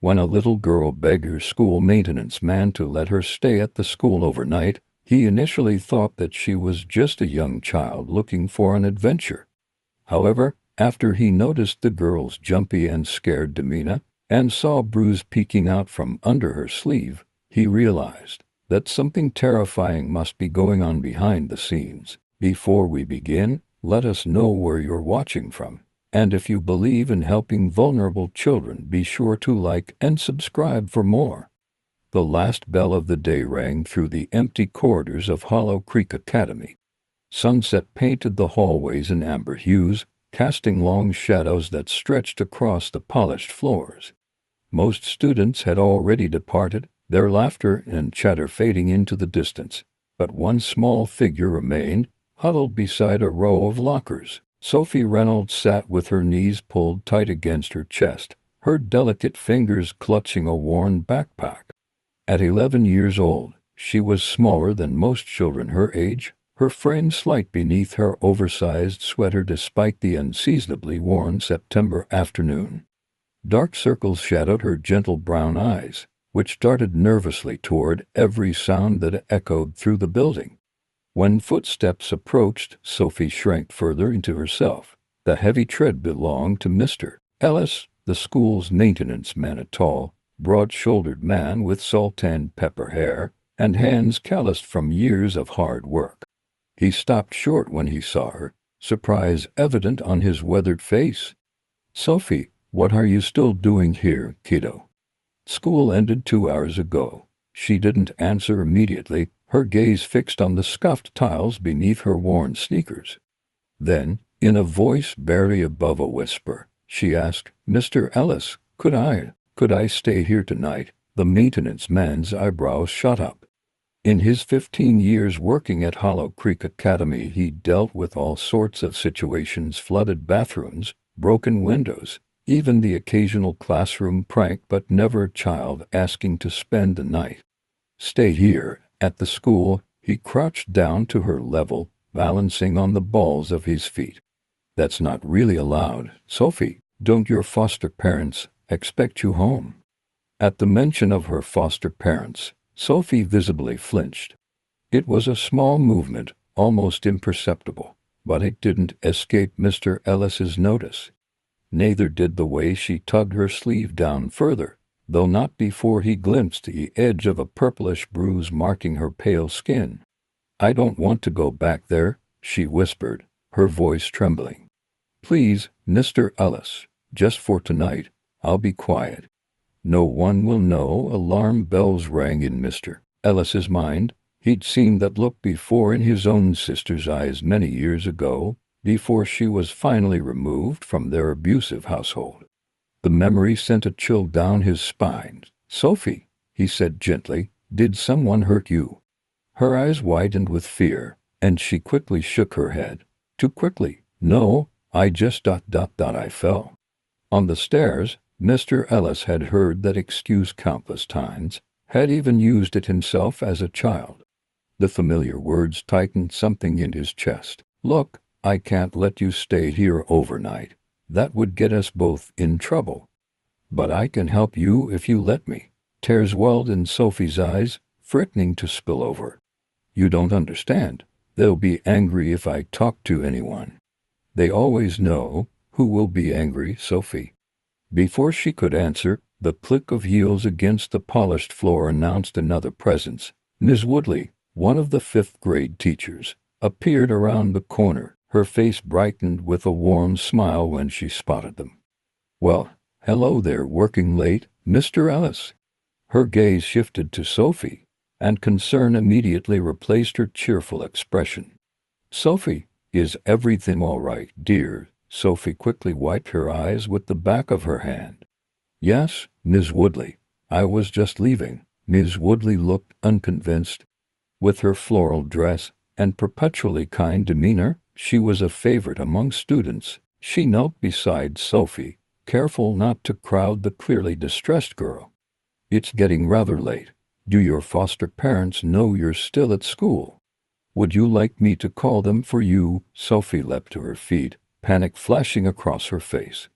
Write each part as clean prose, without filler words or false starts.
When a little girl begged her school maintenance man to let her stay at the school overnight, he initially thought that she was just a young child looking for an adventure. However, after he noticed the girl's jumpy and scared demeanor, and saw a bruise peeking out from under her sleeve, he realized that something terrifying must be going on behind the scenes. Before we begin, let us know where you're watching from. And if you believe in helping vulnerable children, be sure to like and subscribe for more. The last bell of the day rang through the empty corridors of Hollow Creek Academy. Sunset painted the hallways in amber hues, casting long shadows that stretched across the polished floors. Most students had already departed, their laughter and chatter fading into the distance, but one small figure remained, huddled beside a row of lockers. Sophie Reynolds sat with her knees pulled tight against her chest, her delicate fingers clutching a worn backpack. At 11 years old, she was smaller than most children her age, her frame slight beneath her oversized sweater despite the unseasonably warm September afternoon. Dark circles shadowed her gentle brown eyes, which darted nervously toward every sound that echoed through the building. When footsteps approached, Sophie shrank further into herself. The heavy tread belonged to Mr. Ellis, the school's maintenance man, a tall, broad-shouldered man with salt and pepper hair and hands calloused from years of hard work. He stopped short when he saw her, surprise evident on his weathered face. "Sophie, what are you still doing here, kiddo? School ended 2 hours ago." She didn't answer immediately, her gaze fixed on the scuffed tiles beneath her worn sneakers. Then, in a voice barely above a whisper, she asked, "Mr. Ellis, could I stay here tonight?" The maintenance man's eyebrows shot up. In his 15 years working at Hollow Creek Academy, he dealt with all sorts of situations: flooded bathrooms, broken windows, even the occasional classroom prank, but never a child asking to spend the night. "Stay here, at the school." He crouched down to her level, balancing on the balls of his feet. "That's not really allowed, Sophie. Don't your foster parents expect you home?" At the mention of her foster parents, Sophie visibly flinched. It was a small movement, almost imperceptible, but it didn't escape Mr. Ellis's notice. Neither did the way she tugged her sleeve down further, though not before he glimpsed the edge of a purplish bruise marking her pale skin. "I don't want to go back there," she whispered, her voice trembling. "Please, Mr. Ellis, just for tonight, I'll be quiet. No one will know." Alarm bells rang in Mr. Ellis's mind. He'd seen that look before in his own sister's eyes many years ago, before she was finally removed from their abusive household. The memory sent a chill down his spine. "Sophie," he said gently, "did someone hurt you?" Her eyes widened with fear, and she quickly shook her head. Too quickly. "No, I just I fell." On the stairs, Mr. Ellis had heard that excuse countless times, had even used it himself as a child. The familiar words tightened something in his chest. "Look, I can't let you stay here overnight. That would get us both in trouble. But I can help you if you let me." Tears welled in Sophie's eyes, threatening to spill over. "You don't understand. They'll be angry if I talk to anyone." "They always know who will be angry, Sophie." Before she could answer, the click of heels against the polished floor announced another presence. Ms. Woodley, one of the fifth-grade teachers, appeared around the corner. Her face brightened with a warm smile when she spotted them. "Well, hello there, working late, Mr. Ellis?" Her gaze shifted to Sophie, and concern immediately replaced her cheerful expression. "Sophie, is everything all right, dear?" Sophie quickly wiped her eyes with the back of her hand. "Yes, Ms. Woodley. I was just leaving." Ms. Woodley looked unconvinced. With her floral dress and perpetually kind demeanor, she was a favorite among students. She knelt beside Sophie, careful not to crowd the clearly distressed girl. "It's getting rather late. Do your foster parents know you're still at school? Would you like me to call them for you?" Sophie leapt to her feet, panic flashing across her face.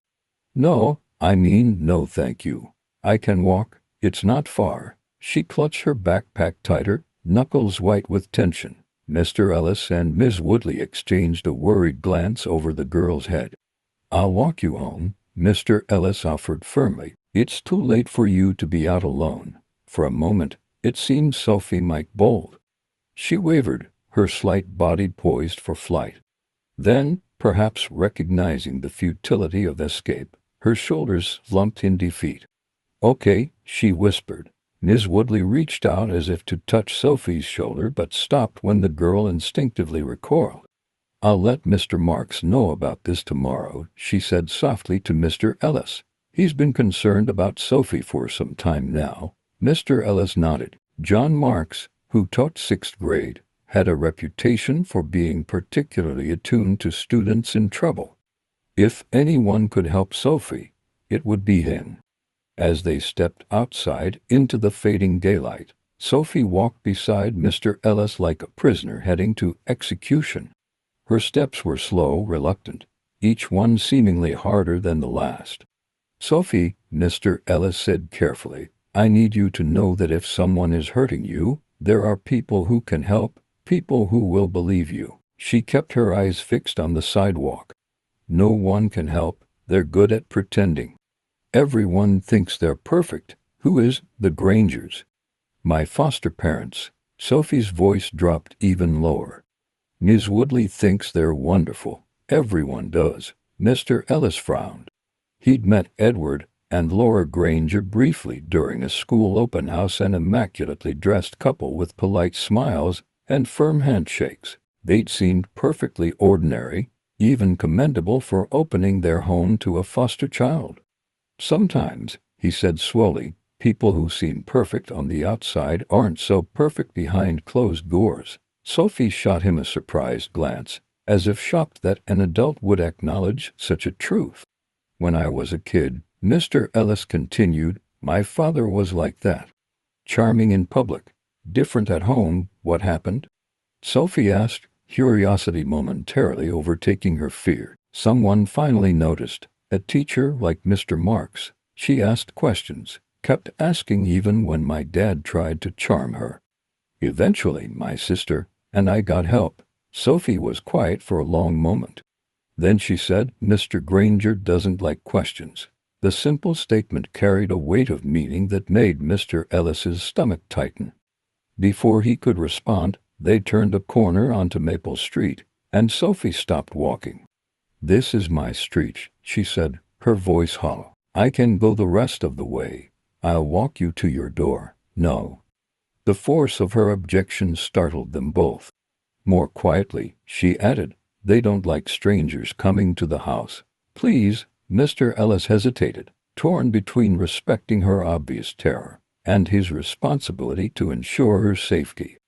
"No, I mean no thank you. I can walk, it's not far. She clutched her backpack tighter, knuckles white with tension. Mr. Ellis and Miss Woodley exchanged a worried glance over the girl's head. I'll walk you home, Mr. Ellis offered firmly. It's too late for you to be out alone. For a moment, it seemed Sophie might bolt. She wavered, her slight body poised for flight. Then, perhaps recognizing the futility of escape, her shoulders slumped in defeat. Okay, she whispered. Ms. Woodley reached out as if to touch Sophie's shoulder but stopped when the girl instinctively recoiled. I'll let Mr. Marks know about this tomorrow, she said softly to Mr. Ellis. He's been concerned about Sophie for some time now. Mr. Ellis nodded. John Marks, who taught 6th grade, had a reputation for being particularly attuned to students in trouble. If anyone could help Sophie, it would be him. As they stepped outside into the fading daylight, Sophie walked beside Mr. Ellis like a prisoner heading to execution. Her steps were slow, reluctant, each one seemingly harder than the last. Sophie, Mr. Ellis said carefully, I need you to know that if someone is hurting you, there are people who can help, people who will believe you. She kept her eyes fixed on the sidewalk. No one can help, they're good at pretending. Everyone thinks they're perfect. Who is the Grangers? My foster parents. Sophie's voice dropped even lower. Ms. Woodley thinks they're wonderful. Everyone does. Mr. Ellis frowned. He'd met Edward and Laura Granger briefly during a school open house, an immaculately dressed couple with polite smiles and firm handshakes. They'd seemed perfectly ordinary, even commendable for opening their home to a foster child. Sometimes, he said slowly, people who seem perfect on the outside aren't so perfect behind closed doors. Sophie shot him a surprised glance, as if shocked that an adult would acknowledge such a truth. When I was a kid, Mr. Ellis continued, my father was like that. Charming in public, different at home. What happened? Sophie asked, curiosity momentarily overtaking her fear. Someone finally noticed. A teacher like Mr. Marks. She asked questions, kept asking even when my dad tried to charm her. Eventually, my sister and I got help. Sophie was quiet for a long moment. Then she said, Mr. Granger doesn't like questions. The simple statement carried a weight of meaning that made Mr. Ellis's stomach tighten. Before he could respond, they turned a corner onto Maple Street, and Sophie stopped walking. This is my street, she said, her voice hollow. I can go the rest of the way. I'll walk you to your door. No. The force of her objection startled them both. More quietly, she added, they don't like strangers coming to the house. Please, Mr. Ellis hesitated, torn between respecting her obvious terror and his responsibility to ensure her safety.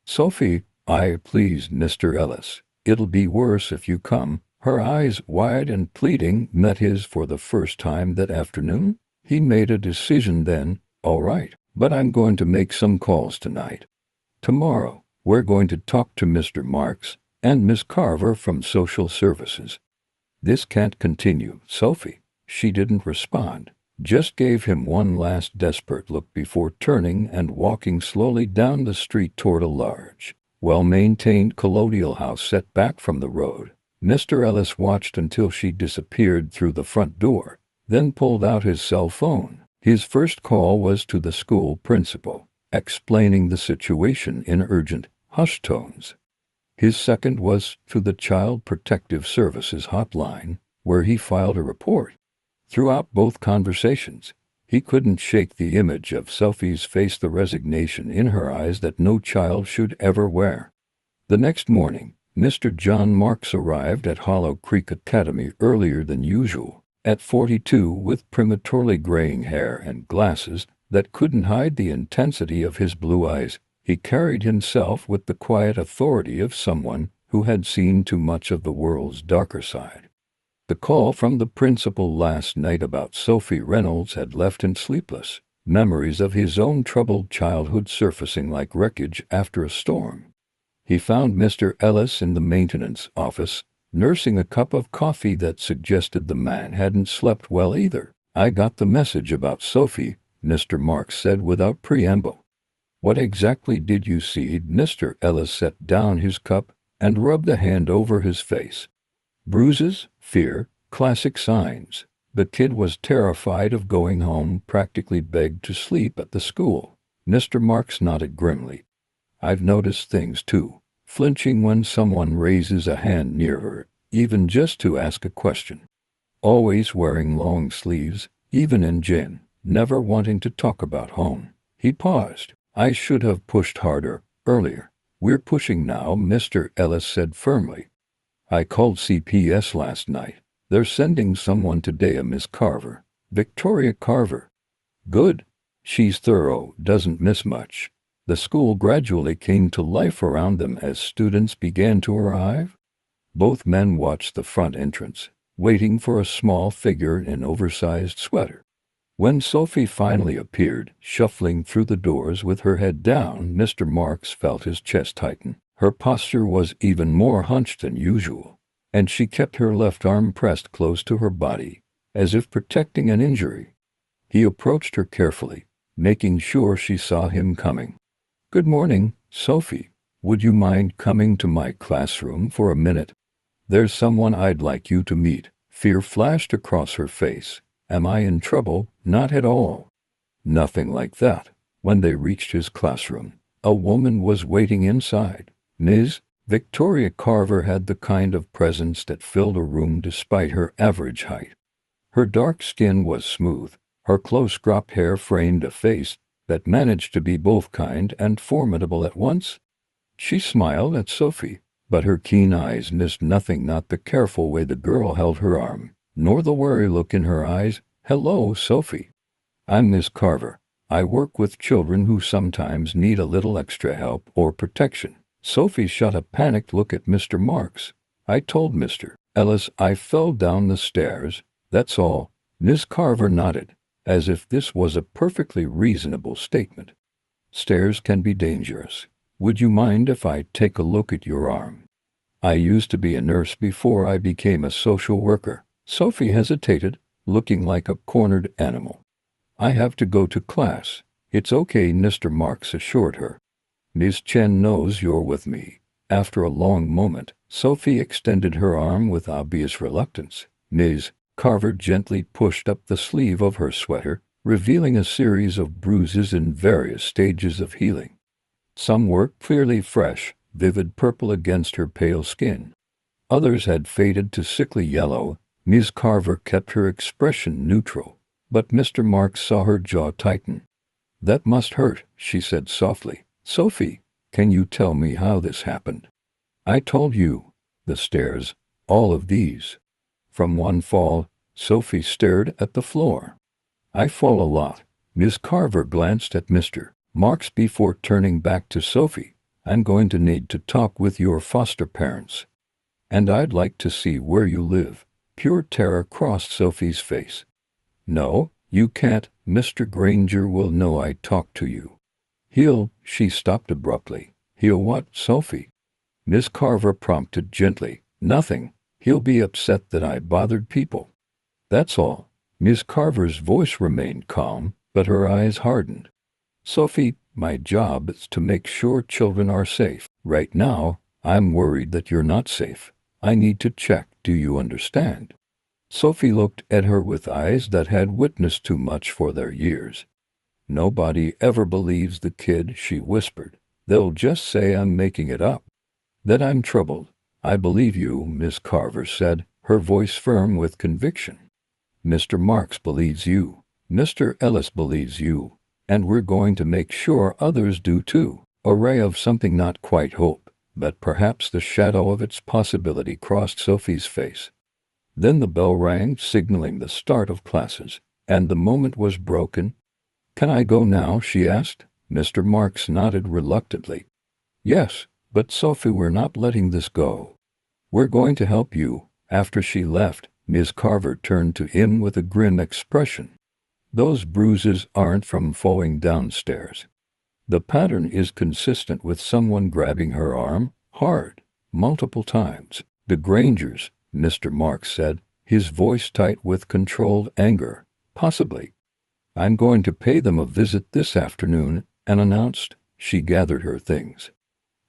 Sophie, please, Mr. Ellis. It'll be worse if you come. Her eyes, wide and pleading, met his for the first time that afternoon. He made a decision then. All right, but I'm going to make some calls tonight. Tomorrow, we're going to talk to Mr. Marks and Miss Carver from Social Services. This can't continue, Sophie. She didn't respond, just gave him one last desperate look before turning and walking slowly down the street toward a large, well-maintained colonial house set back from the road. Mr. Ellis watched until she disappeared through the front door, then pulled out his cell phone. His first call was to the school principal, explaining the situation in urgent, hushed tones. His second was to the Child Protective Services hotline, where he filed a report. Throughout both conversations, he couldn't shake the image of Sophie's face, the resignation in her eyes that no child should ever wear. The next morning, Mr. John Marks arrived at Hollow Creek Academy earlier than usual. At 42, with prematurely graying hair and glasses that couldn't hide the intensity of his blue eyes, he carried himself with the quiet authority of someone who had seen too much of the world's darker side. The call from the principal last night about Sophie Reynolds had left him sleepless, memories of his own troubled childhood surfacing like wreckage after a storm. He found Mr. Ellis in the maintenance office, nursing a cup of coffee that suggested the man hadn't slept well either. I got the message about Sophie, Mr. Marks said without preamble. What exactly did you see? Mr. Ellis set down his cup and rubbed a hand over his face. Bruises, fear, classic signs. The kid was terrified of going home, practically begged to sleep at the school. Mr. Marks nodded grimly. I've noticed things too, flinching when someone raises a hand near her, even just to ask a question. Always wearing long sleeves, even in gym, never wanting to talk about home. He paused. I should have pushed harder, earlier. We're pushing now, Mr. Ellis said firmly. I called CPS last night. They're sending someone today, a Miss Carver. Victoria Carver. Good. She's thorough, doesn't miss much. The school gradually came to life around them as students began to arrive. Both men watched the front entrance, waiting for a small figure in an oversized sweater. When Sophie finally appeared, shuffling through the doors with her head down, Mr. Marks felt his chest tighten. Her posture was even more hunched than usual, and she kept her left arm pressed close to her body, as if protecting an injury. He approached her carefully, making sure she saw him coming. Good morning, Sophie. Would you mind coming to my classroom for a minute? There's someone I'd like you to meet. Fear flashed across her face. Am I in trouble? Not at all. Nothing like that. When they reached his classroom, a woman was waiting inside. Ms. Victoria Carver had the kind of presence that filled a room despite her average height. Her dark skin was smooth. Her close cropped hair framed a face that managed to be both kind and formidable at once. She smiled at Sophie, but her keen eyes missed nothing, not the careful way the girl held her arm, nor the wary look in her eyes. Hello, Sophie. I'm Miss Carver. I work with children who sometimes need a little extra help or protection. Sophie shot a panicked look at Mr. Marks. I told Mr. Ellis I fell down the stairs, that's all. Miss Carver nodded, as if this was a perfectly reasonable statement. Stairs can be dangerous. Would you mind if I take a look at your arm? I used to be a nurse before I became a social worker. Sophie hesitated, looking like a cornered animal. I have to go to class. It's okay, Mr. Marks assured her. Miss Chen knows you're with me. After a long moment, Sophie extended her arm with obvious reluctance. Ms. Carver gently pushed up the sleeve of her sweater, revealing a series of bruises in various stages of healing. Some were clearly fresh, vivid purple against her pale skin. Others had faded to sickly yellow. Ms. Carver kept her expression neutral, but Mr. Marks saw her jaw tighten. That must hurt, she said softly. Sophie, can you tell me how this happened? I told you. The stairs, all of these. From one fall, Sophie stared at the floor. I fall a lot. Ms. Carver glanced at Mr. Marks before turning back to Sophie. I'm going to need to talk with your foster parents. And I'd like to see where you live. Pure terror crossed Sophie's face. No, you can't. Mr. Granger will know I talked to you. She stopped abruptly. He'll what, Sophie? Miss Carver prompted gently. Nothing. He'll be upset that I bothered people. That's all. Miss Carver's voice remained calm, but her eyes hardened. Sophie, my job is to make sure children are safe. Right now, I'm worried that you're not safe. I need to check. Do you understand? Sophie looked at her with eyes that had witnessed too much for their years. Nobody ever believes the kid, she whispered. They'll just say I'm making it up. That I'm troubled. I believe you, Miss Carver said, her voice firm with conviction. Mr. Marks believes you. Mr. Ellis believes you. And we're going to make sure others do too. A ray of something, not quite hope, but perhaps the shadow of its possibility, crossed Sophie's face. Then the bell rang, signaling the start of classes, and the moment was broken. Can I go now? She asked. Mr. Marks nodded reluctantly. Yes, but Sophie, we're not letting this go. We're going to help you. After she left, Miss Carver turned to him with a grim expression. Those bruises aren't from falling downstairs. The pattern is consistent with someone grabbing her arm, hard, multiple times. The Grangers, Mr. Marks said, his voice tight with controlled anger. Possibly. I'm going to pay them a visit this afternoon, Anne announced. She gathered her things.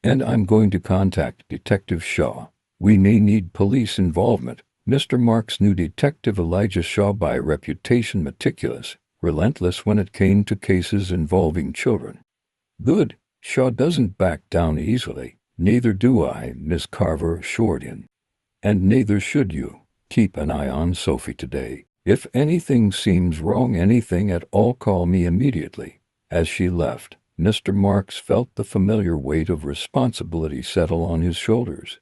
And I'm going to contact Detective Shaw. We may need police involvement. Mr. Marks knew Detective Elijah Shaw by reputation, meticulous, relentless when it came to cases involving children. Good. Shaw doesn't back down easily. Neither do I, Miss Carver assured him. And neither should you. Keep an eye on Sophie today. If anything seems wrong, anything at all, call me immediately. As she left, Mr. Marks felt the familiar weight of responsibility settle on his shoulders.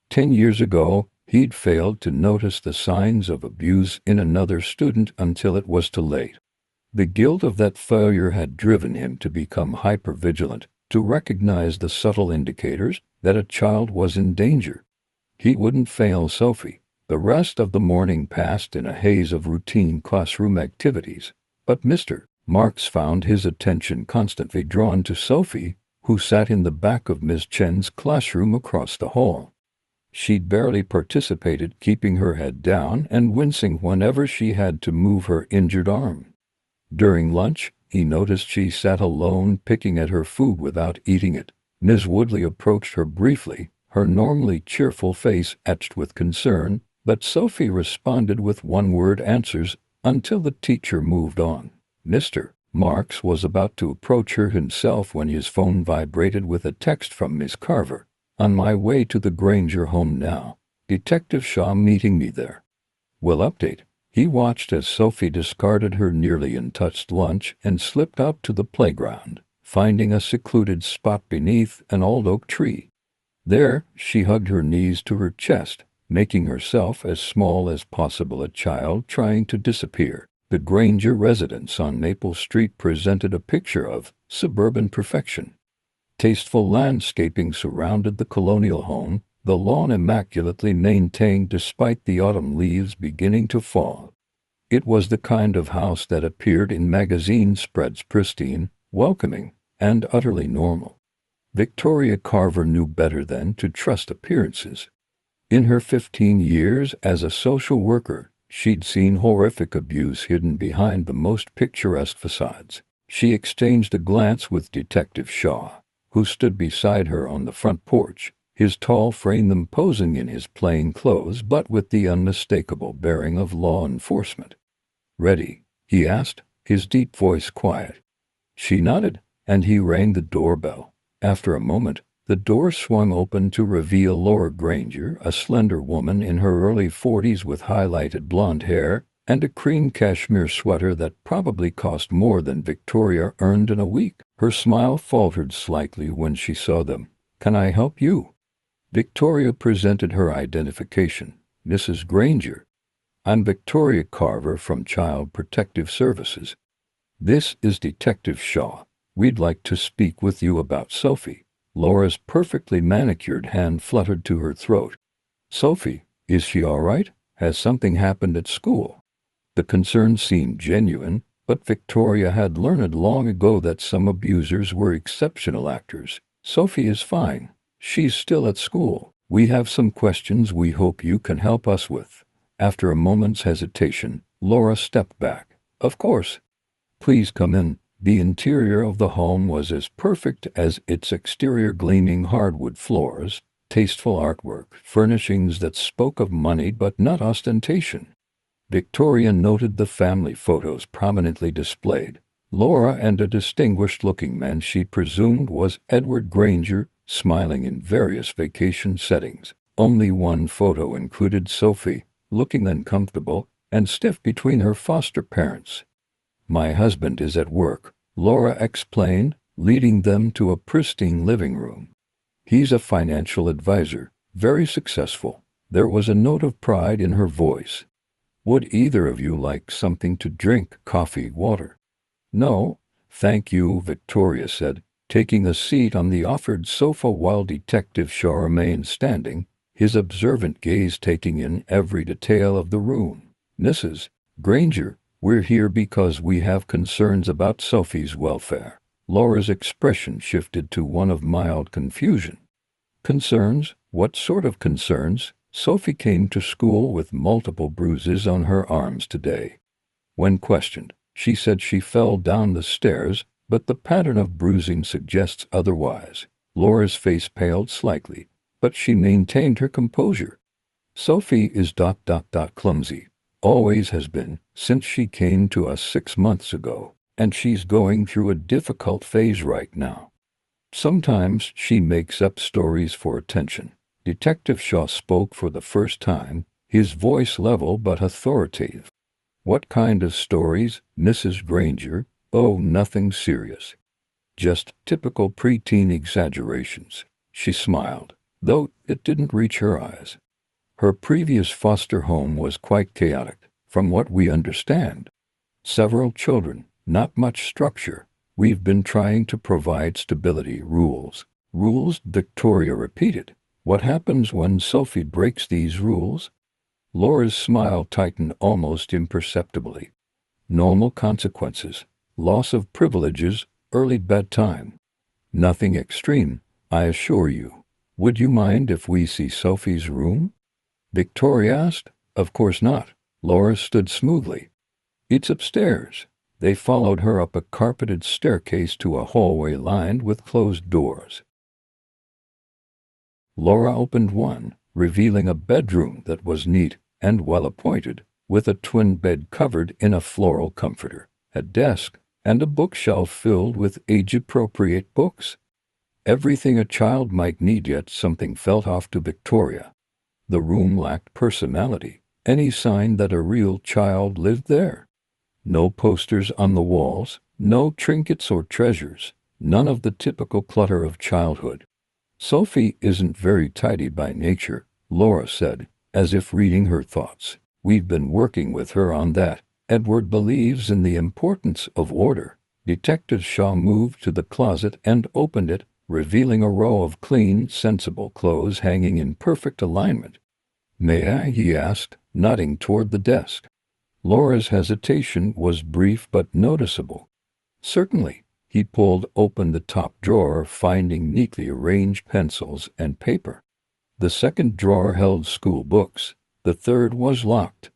10 years ago, he'd failed to notice the signs of abuse in another student until it was too late. The guilt of that failure had driven him to become hypervigilant, to recognize the subtle indicators that a child was in danger. He wouldn't fail Sophie. The rest of the morning passed in a haze of routine classroom activities, but Mr. Marks found his attention constantly drawn to Sophie, who sat in the back of Miss Chen's classroom across the hall. She'd barely participated, keeping her head down and wincing whenever she had to move her injured arm. During lunch, he noticed she sat alone, picking at her food without eating it. Ms. Woodley approached her briefly, her normally cheerful face etched with concern, but Sophie responded with one-word answers until the teacher moved on. Mr. Marks was about to approach her himself when his phone vibrated with a text from Miss Carver. On my way to the Granger home now. Detective Shaw meeting me there. Will update. He watched as Sophie discarded her nearly untouched lunch and slipped out to the playground, finding a secluded spot beneath an old oak tree. There, she hugged her knees to her chest, making herself as small as possible, a child trying to disappear. The Granger residence on Maple Street presented a picture of suburban perfection. Tasteful landscaping surrounded the colonial home, the lawn immaculately maintained despite the autumn leaves beginning to fall. It was the kind of house that appeared in magazine spreads, pristine, welcoming, and utterly normal. Victoria Carver knew better than to trust appearances. In her 15 years as a social worker, she'd seen horrific abuse hidden behind the most picturesque facades. She exchanged a glance with Detective Shaw, who stood beside her on the front porch, his tall frame imposing in his plain clothes but with the unmistakable bearing of law enforcement. "Ready?" he asked, his deep voice quiet. She nodded, and he rang the doorbell. After a moment, the door swung open to reveal Laura Granger, a slender woman in her early 40s with highlighted blonde hair and a cream cashmere sweater that probably cost more than Victoria earned in a week. Her smile faltered slightly when she saw them. "Can I help you?" Victoria presented her identification. "Mrs. Granger. I'm Victoria Carver from Child Protective Services. This is Detective Shaw. We'd like to speak with you about Sophie." Laura's perfectly manicured hand fluttered to her throat. "Sophie, is she all right? Has something happened at school?" The concern seemed genuine, but Victoria had learned long ago that some abusers were exceptional actors. "Sophie is fine. She's still at school. We have some questions we hope you can help us with." After a moment's hesitation, Laura stepped back. "Of course. Please come in." The interior of the home was as perfect as its exterior, gleaming hardwood floors, tasteful artwork, furnishings that spoke of money but not ostentation. Victoria noted the family photos prominently displayed. Laura and a distinguished-looking man she presumed was Edward Granger, smiling in various vacation settings. Only one photo included Sophie, looking uncomfortable and stiff between her foster parents. "My husband is at work," Laura explained, leading them to a pristine living room. "He's a financial advisor, very successful." There was a note of pride in her voice. "Would either of you like something to drink, coffee, water?" "No, thank you," Victoria said, taking a seat on the offered sofa while Detective Shaw remained standing, his observant gaze taking in every detail of the room. "Mrs. Granger, we're here because we have concerns about Sophie's welfare." Laura's expression shifted to one of mild confusion. "Concerns? What sort of concerns?" "Sophie came to school with multiple bruises on her arms today. When questioned, She said she fell down the stairs, but the pattern of bruising suggests otherwise. Laura's face paled slightly, but she maintained her composure. Sophie is clumsy. Always has been, since she came to us 6 months ago, and she's going through a difficult phase right now. Sometimes she makes up stories for attention. Detective Shaw spoke for the first time, his voice level but authoritative. What kind of stories, Mrs. Granger? Oh, nothing serious. Just typical preteen exaggerations. She smiled, though it didn't reach her eyes. Her previous foster home was quite chaotic, from what we understand. Several children, not much structure. We've been trying to provide stability. Rules. Rules, Victoria repeated. What happens when Sophie breaks these rules? Laura's smile tightened almost imperceptibly. Normal consequences. Loss of privileges, early bedtime. Nothing extreme, I assure you. Would you mind if we see Sophie's room? Victoria asked. Of course not. Laura stood smoothly. It's upstairs. They followed her up a carpeted staircase to a hallway lined with closed doors. Laura opened one, revealing a bedroom that was neat and well-appointed, with a twin bed covered in a floral comforter, a desk, and a bookshelf filled with age-appropriate books. Everything a child might need, yet something felt off to Victoria. The room lacked personality, any sign that a real child lived there. No posters on the walls, no trinkets or treasures, none of the typical clutter of childhood. Sophie isn't very tidy by nature, Laura said, as if reading her thoughts. We've been working with her on that. Edward believes in the importance of order. Detective Shaw moved to the closet and opened it, revealing a row of clean, sensible clothes hanging in perfect alignment. May I? He asked, nodding toward the desk. Laura's hesitation was brief but noticeable. Certainly. He pulled open the top drawer, finding neatly arranged pencils and paper. The second drawer held school books. The third was locked.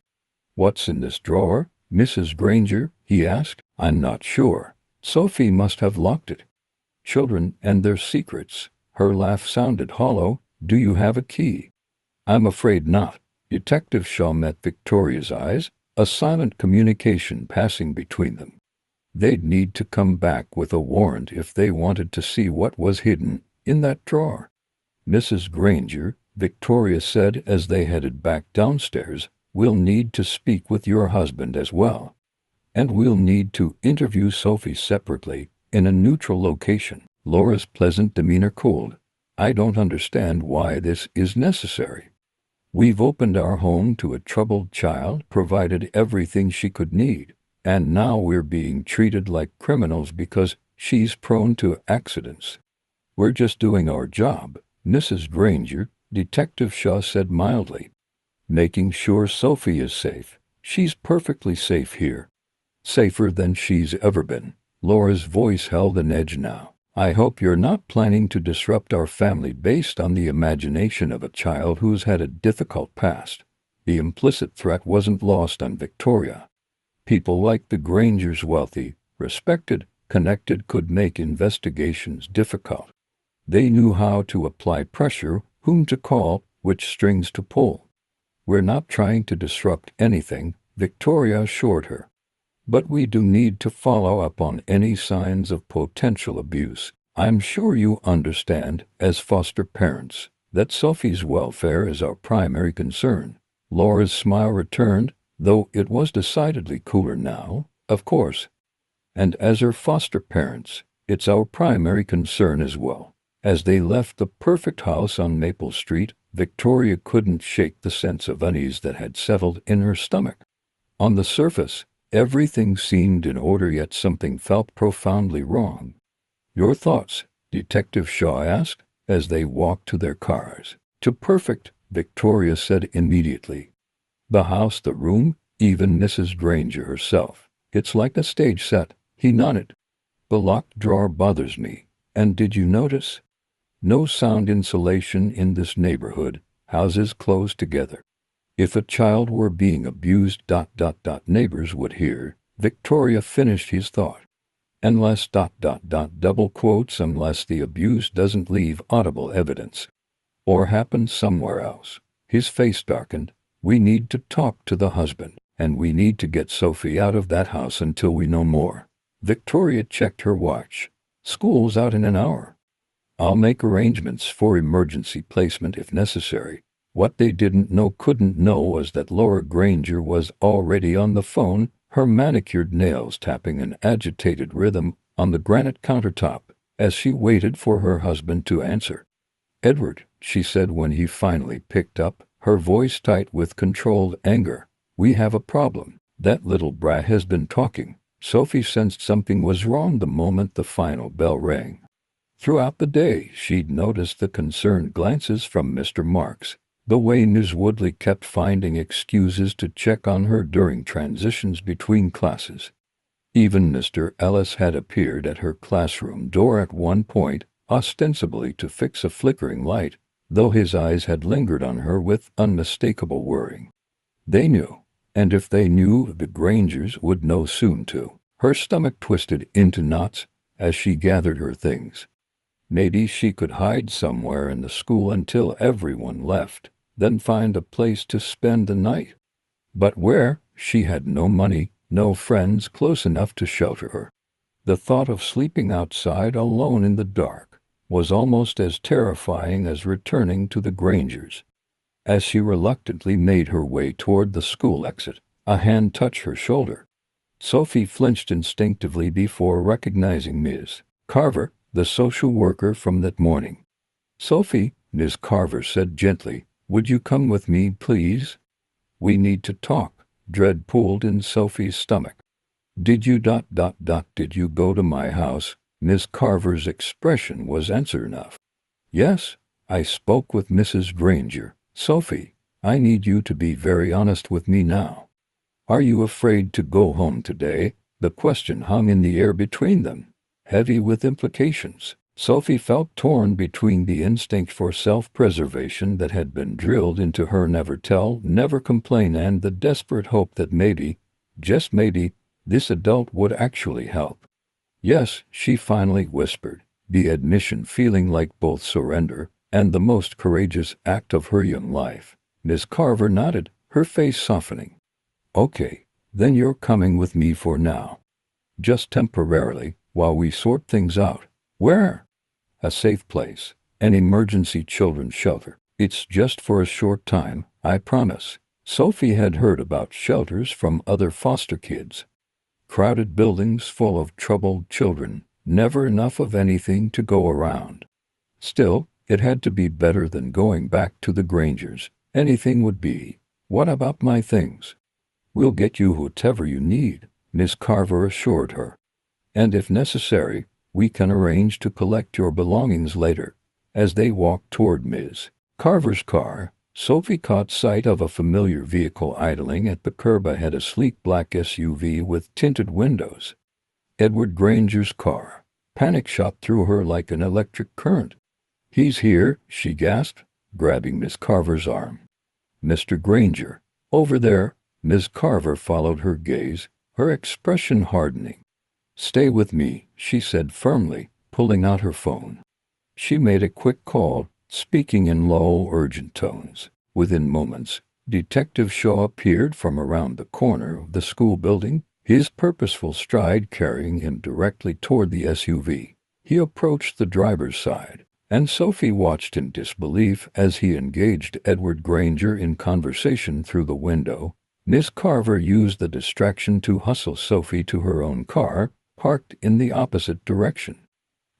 What's in this drawer, Mrs. Granger? He asked. I'm not sure. Sophie must have locked it. Children and their secrets. Her laugh sounded hollow. Do you have a key? I'm afraid not. Detective Shaw met Victoria's eyes, a silent communication passing between them. They'd need to come back with a warrant if they wanted to see what was hidden in that drawer. Mrs. Granger, Victoria said as they headed back downstairs, we'll need to speak with your husband as well. And we'll need to interview Sophie separately, in a neutral location. Laura's pleasant demeanor cooled. I don't understand why this is necessary. We've opened our home to a troubled child, provided everything she could need, and now we're being treated like criminals because she's prone to accidents. We're just doing our job, Mrs. Granger, Detective Shaw said mildly. Making sure Sophie is safe. She's perfectly safe here. Safer than she's ever been. Laura's voice held an edge now. I hope you're not planning to disrupt our family based on the imagination of a child who's had a difficult past. The implicit threat wasn't lost on Victoria. People like the Grangers, wealthy, respected, connected, could make investigations difficult. They knew how to apply pressure, whom to call, which strings to pull. We're not trying to disrupt anything, Victoria assured her. But we do need to follow up on any signs of potential abuse. I'm sure you understand, as foster parents, that Sophie's welfare is our primary concern. Laura's smile returned, though it was decidedly cooler now. Of course. And as her foster parents, it's our primary concern as well. As they left the perfect house on Maple Street, Victoria couldn't shake the sense of unease that had settled in her stomach. On the surface, everything seemed in order, yet something felt profoundly wrong. Your thoughts? Detective Shaw asked, as they walked to their cars. To perfect, Victoria said immediately. The house, the room, even Mrs. Granger herself. It's like a stage set. He nodded. The locked drawer bothers me. And did you notice? No sound insulation in this neighborhood, houses close together. If a child were being abused, neighbors would hear. Victoria finished his thought. Unless ... double quotes, unless the abuse doesn't leave audible evidence. Or happen somewhere else. His face darkened. We need to talk to the husband, and we need to get Sophie out of that house until we know more. Victoria checked her watch. School's out in an hour. I'll make arrangements for emergency placement if necessary. What they couldn't know was that Laura Granger was already on the phone, her manicured nails tapping an agitated rhythm on the granite countertop as she waited for her husband to answer. "Edward," she said when he finally picked up, her voice tight with controlled anger. "We have a problem. That little brat has been talking." Sophie sensed something was wrong the moment the final bell rang. Throughout the day, she'd noticed the concerned glances from Mr. Marks, the way Ms. Woodley kept finding excuses to check on her during transitions between classes. Even Mr. Ellis had appeared at her classroom door at one point, ostensibly to fix a flickering light, though his eyes had lingered on her with unmistakable worrying. They knew, and if they knew, the Grangers would know soon too. Her stomach twisted into knots as she gathered her things. Maybe she could hide somewhere in the school until everyone left, then find a place to spend the night. But where? She had no money, no friends close enough to shelter her. The thought of sleeping outside alone in the dark was almost as terrifying as returning to the Grangers. As she reluctantly made her way toward the school exit, a hand touched her shoulder. Sophie flinched instinctively before recognizing Ms. Carver, the social worker from that morning. "Sophie," Ms. Carver said gently, "would you come with me, please? We need to talk." Dread pulled in Sophie's stomach. Did you ... did you go to my house?" Ms. Carver's expression was answer enough. "Yes, I spoke with Mrs. Granger." "Sophie, I need you to be very honest with me now. Are you afraid to go home today?" The question hung in the air between them, heavy with implications. Sophie felt torn between the instinct for self-preservation that had been drilled into her never tell, never complain, and the desperate hope that maybe, just maybe, this adult would actually help. "Yes," she finally whispered, the admission feeling like both surrender and the most courageous act of her young life. Miss Carver nodded, her face softening. "Okay, then you're coming with me for now. Just temporarily, while we sort things out." "Where?" "A safe place. An emergency children's shelter. It's just for a short time, I promise." Sophie had heard about shelters from other foster kids. Crowded buildings full of troubled children, never enough of anything to go around. Still, it had to be better than going back to the Grangers. Anything would be. "What about my things?" "We'll get you whatever you need," Miss Carver assured her. "And if necessary, we can arrange to collect your belongings later." As they walked toward Ms. Carver's car, Sophie caught sight of a familiar vehicle idling at the curb ahead, a sleek black SUV with tinted windows. Edward Granger's car. Panic shot through her like an electric current. "He's here," she gasped, grabbing Miss Carver's arm. "Mr. Granger. Over there." Miss Carver followed her gaze, her expression hardening. "Stay with me," she said firmly, pulling out her phone. She made a quick call, speaking in low, urgent tones. Within moments, Detective Shaw appeared from around the corner of the school building, his purposeful stride carrying him directly toward the SUV. He approached the driver's side, and Sophie watched in disbelief as he engaged Edward Granger in conversation through the window. Miss Carver used the distraction to hustle Sophie to her own car, parked in the opposite direction.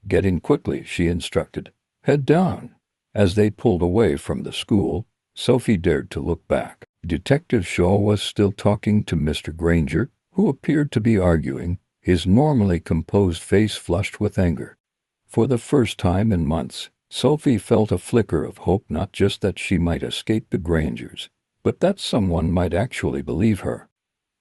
"Get in quickly," she instructed. "Head down." As they pulled away from the school, Sophie dared to look back. Detective Shaw was still talking to Mr. Granger, who appeared to be arguing, his normally composed face flushed with anger. For the first time in months, Sophie felt a flicker of hope, not just that she might escape the Grangers, but that someone might actually believe her.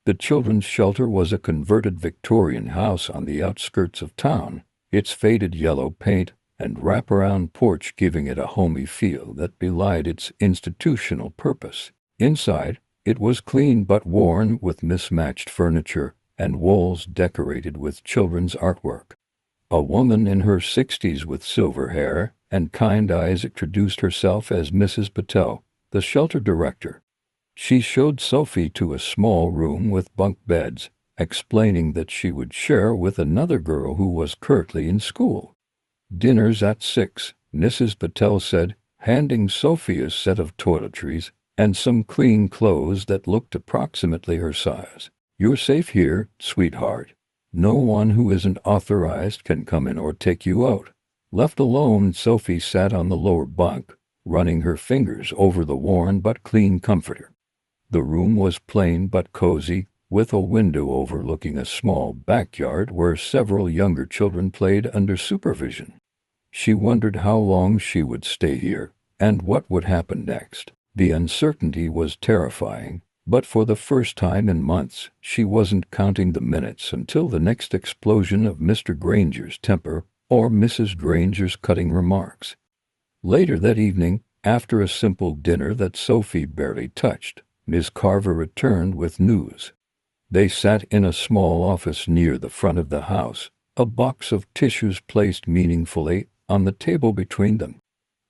The children's shelter was a converted Victorian house on the outskirts of town, its faded yellow paint and wraparound porch giving it a homey feel that belied its institutional purpose. Inside, it was clean but worn, with mismatched furniture, and walls decorated with children's artwork. A woman in her 60s with silver hair and kind eyes introduced herself as Mrs. Patel, the shelter director. She showed Sophie to a small room with bunk beds, explaining that she would share with another girl who was currently in school. "Dinner's at 6, Mrs. Patel said, handing Sophie a set of toiletries and some clean clothes that looked approximately her size. "You're safe here, sweetheart. No one who isn't authorized can come in or take you out." Left alone, Sophie sat on the lower bunk, running her fingers over the worn but clean comforter. The room was plain but cozy, with a window overlooking a small backyard where several younger children played under supervision. She wondered how long she would stay here, and what would happen next. The uncertainty was terrifying, but for the first time in months, she wasn't counting the minutes until the next explosion of Mr. Granger's temper or Mrs. Granger's cutting remarks. Later that evening, after a simple dinner that Sophie barely touched, Miss Carver returned with news. They sat in a small office near the front of the house, a box of tissues placed meaningfully on the table between them.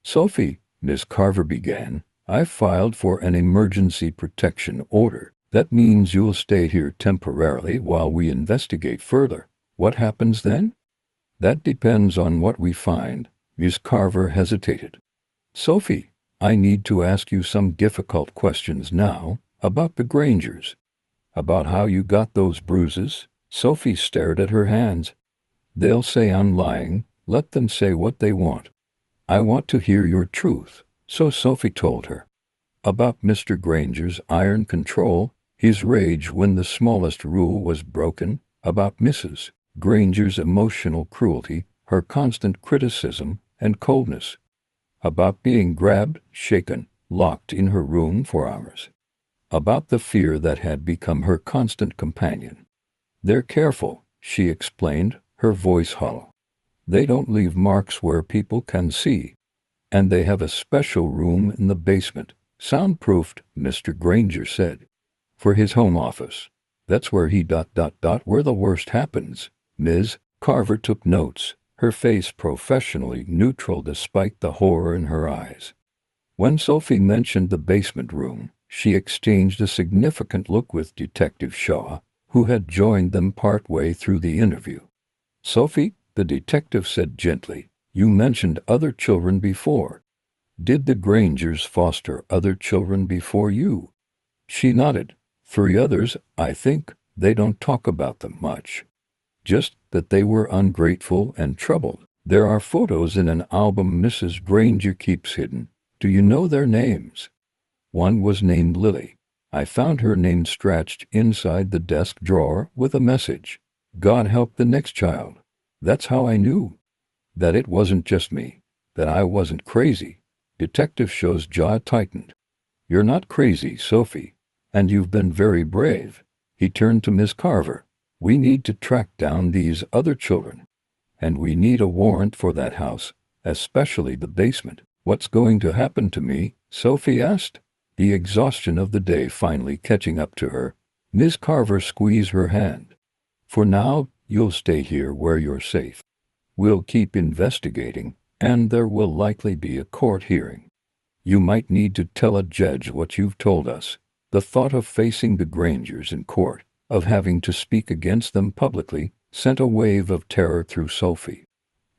"Sophie," Miss Carver began, "I filed for an emergency protection order. That means you'll stay here temporarily while we investigate further. What happens then?" "That depends on what we find." Miss Carver hesitated. "Sophie, I need to ask you some difficult questions now, about the Grangers. About how you got those bruises." Sophie stared at her hands. "They'll say I'm lying. Let them say what they want. I want to hear your truth." So Sophie told her. About Mr. Granger's iron control, his rage when the smallest rule was broken, about Mrs. Granger's emotional cruelty, her constant criticism and coldness, about being grabbed, shaken, locked in her room for hours, about the fear that had become her constant companion. "They're careful," she explained, her voice hollow. "They don't leave marks where people can see. And they have a special room in the basement, soundproofed," Mr. Granger said, "for his home office. That's where where the worst happens." Ms. Carver took notes, her face professionally neutral despite the horror in her eyes. When Sophie mentioned the basement room, she exchanged a significant look with Detective Shaw, who had joined them partway through the interview. "Sophie," the detective said gently, "you mentioned other children before. Did the Grangers foster other children before you?" She nodded. "3 others, I think. They don't talk about them much. Just that they were ungrateful and troubled. There are photos in an album Mrs. Granger keeps hidden. Do you know their names?" "One was named Lily. I found her name scratched inside the desk drawer with a message. God help the next child. That's how I knew that it wasn't just me, that I wasn't crazy." Detective Shaw's jaw tightened. "You're not crazy, Sophie, and you've been very brave." He turned to Miss Carver. "We need to track down these other children, and we need a warrant for that house, especially the basement." "What's going to happen to me?" Sophie asked, the exhaustion of the day finally catching up to her. Miss Carver squeezed her hand. "For now, you'll stay here where you're safe. We'll keep investigating, and there will likely be a court hearing. You might need to tell a judge what you've told us." The thought of facing the Grangers in court, of having to speak against them publicly, sent a wave of terror through Sophie.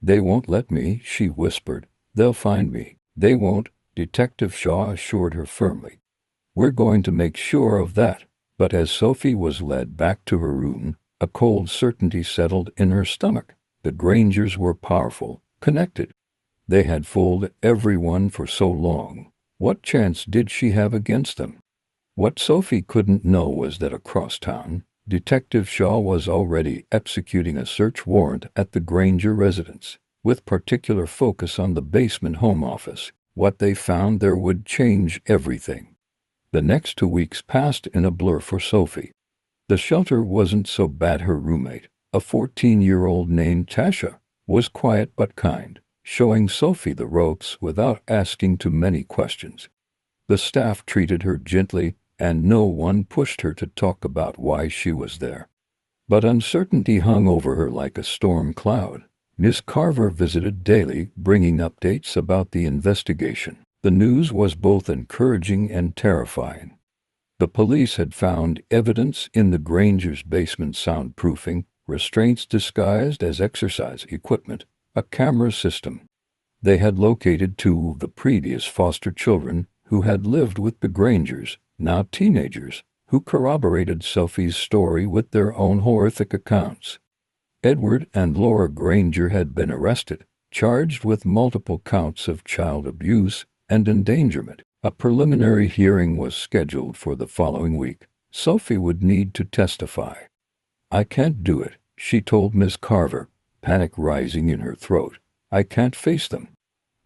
"They won't let me," she whispered. "They'll find me." "They won't," Detective Shaw assured her firmly. "We're going to make sure of that." But as Sophie was led back to her room, a cold certainty settled in her stomach. The Grangers were powerful, connected. They had fooled everyone for so long. What chance did she have against them? What Sophie couldn't know was that across town, Detective Shaw was already executing a search warrant at the Granger residence, with particular focus on the basement home office. What they found there would change everything. The next 2 weeks passed in a blur for Sophie. The shelter wasn't so bad. Her roommate, a 14-year-old named Tasha, was quiet but kind, showing Sophie the ropes without asking too many questions. The staff treated her gently, and no one pushed her to talk about why she was there. But uncertainty hung over her like a storm cloud. Miss Carver visited daily, bringing updates about the investigation. The news was both encouraging and terrifying. The police had found evidence in the Granger's basement: soundproofing, restraints disguised as exercise equipment, a camera system. They had located two of the previous foster children who had lived with the Grangers, now teenagers, who corroborated Sophie's story with their own horrific accounts. Edward and Laura Granger had been arrested, charged with multiple counts of child abuse and endangerment. A preliminary hearing was scheduled for the following week. Sophie would need to testify. "I can't do it," she told Miss Carver, panic rising in her throat. "I can't face them.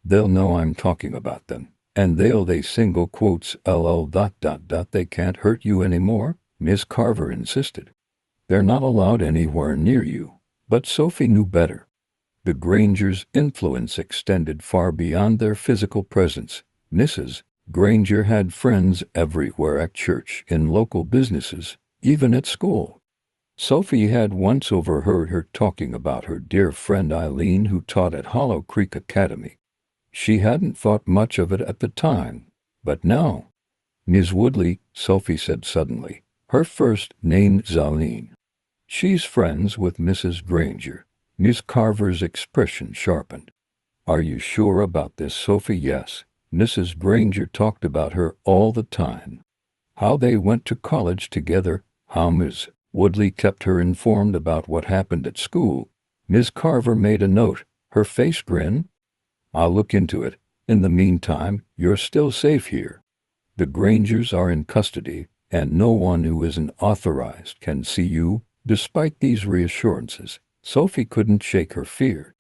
They'll know I'm talking about them. And they single quotes lol ... They can't hurt you anymore," Miss Carver insisted. "They're not allowed anywhere near you." But Sophie knew better. The Grangers' influence extended far beyond their physical presence. Mrs. Granger had friends everywhere: at church, in local businesses, even at school. Sophie had once overheard her talking about her dear friend Eileen, who taught at Hollow Creek Academy. She hadn't thought much of it at the time, but now. "Ms. Woodley," Sophie said suddenly. Her first name's Eileen. "She's friends with Mrs. Granger." Miss Carver's expression sharpened. "Are you sure about this, Sophie?" "Yes. Mrs. Granger talked about her all the time. How they went to college together, how Ms. Woodley kept her informed about what happened at school." Miss Carver made a note, her face grin. "I'll look into it. In the meantime, you're still safe here. The Grangers are in custody, and no one who isn't authorized can see you." Despite these reassurances, Sophie couldn't shake her fear.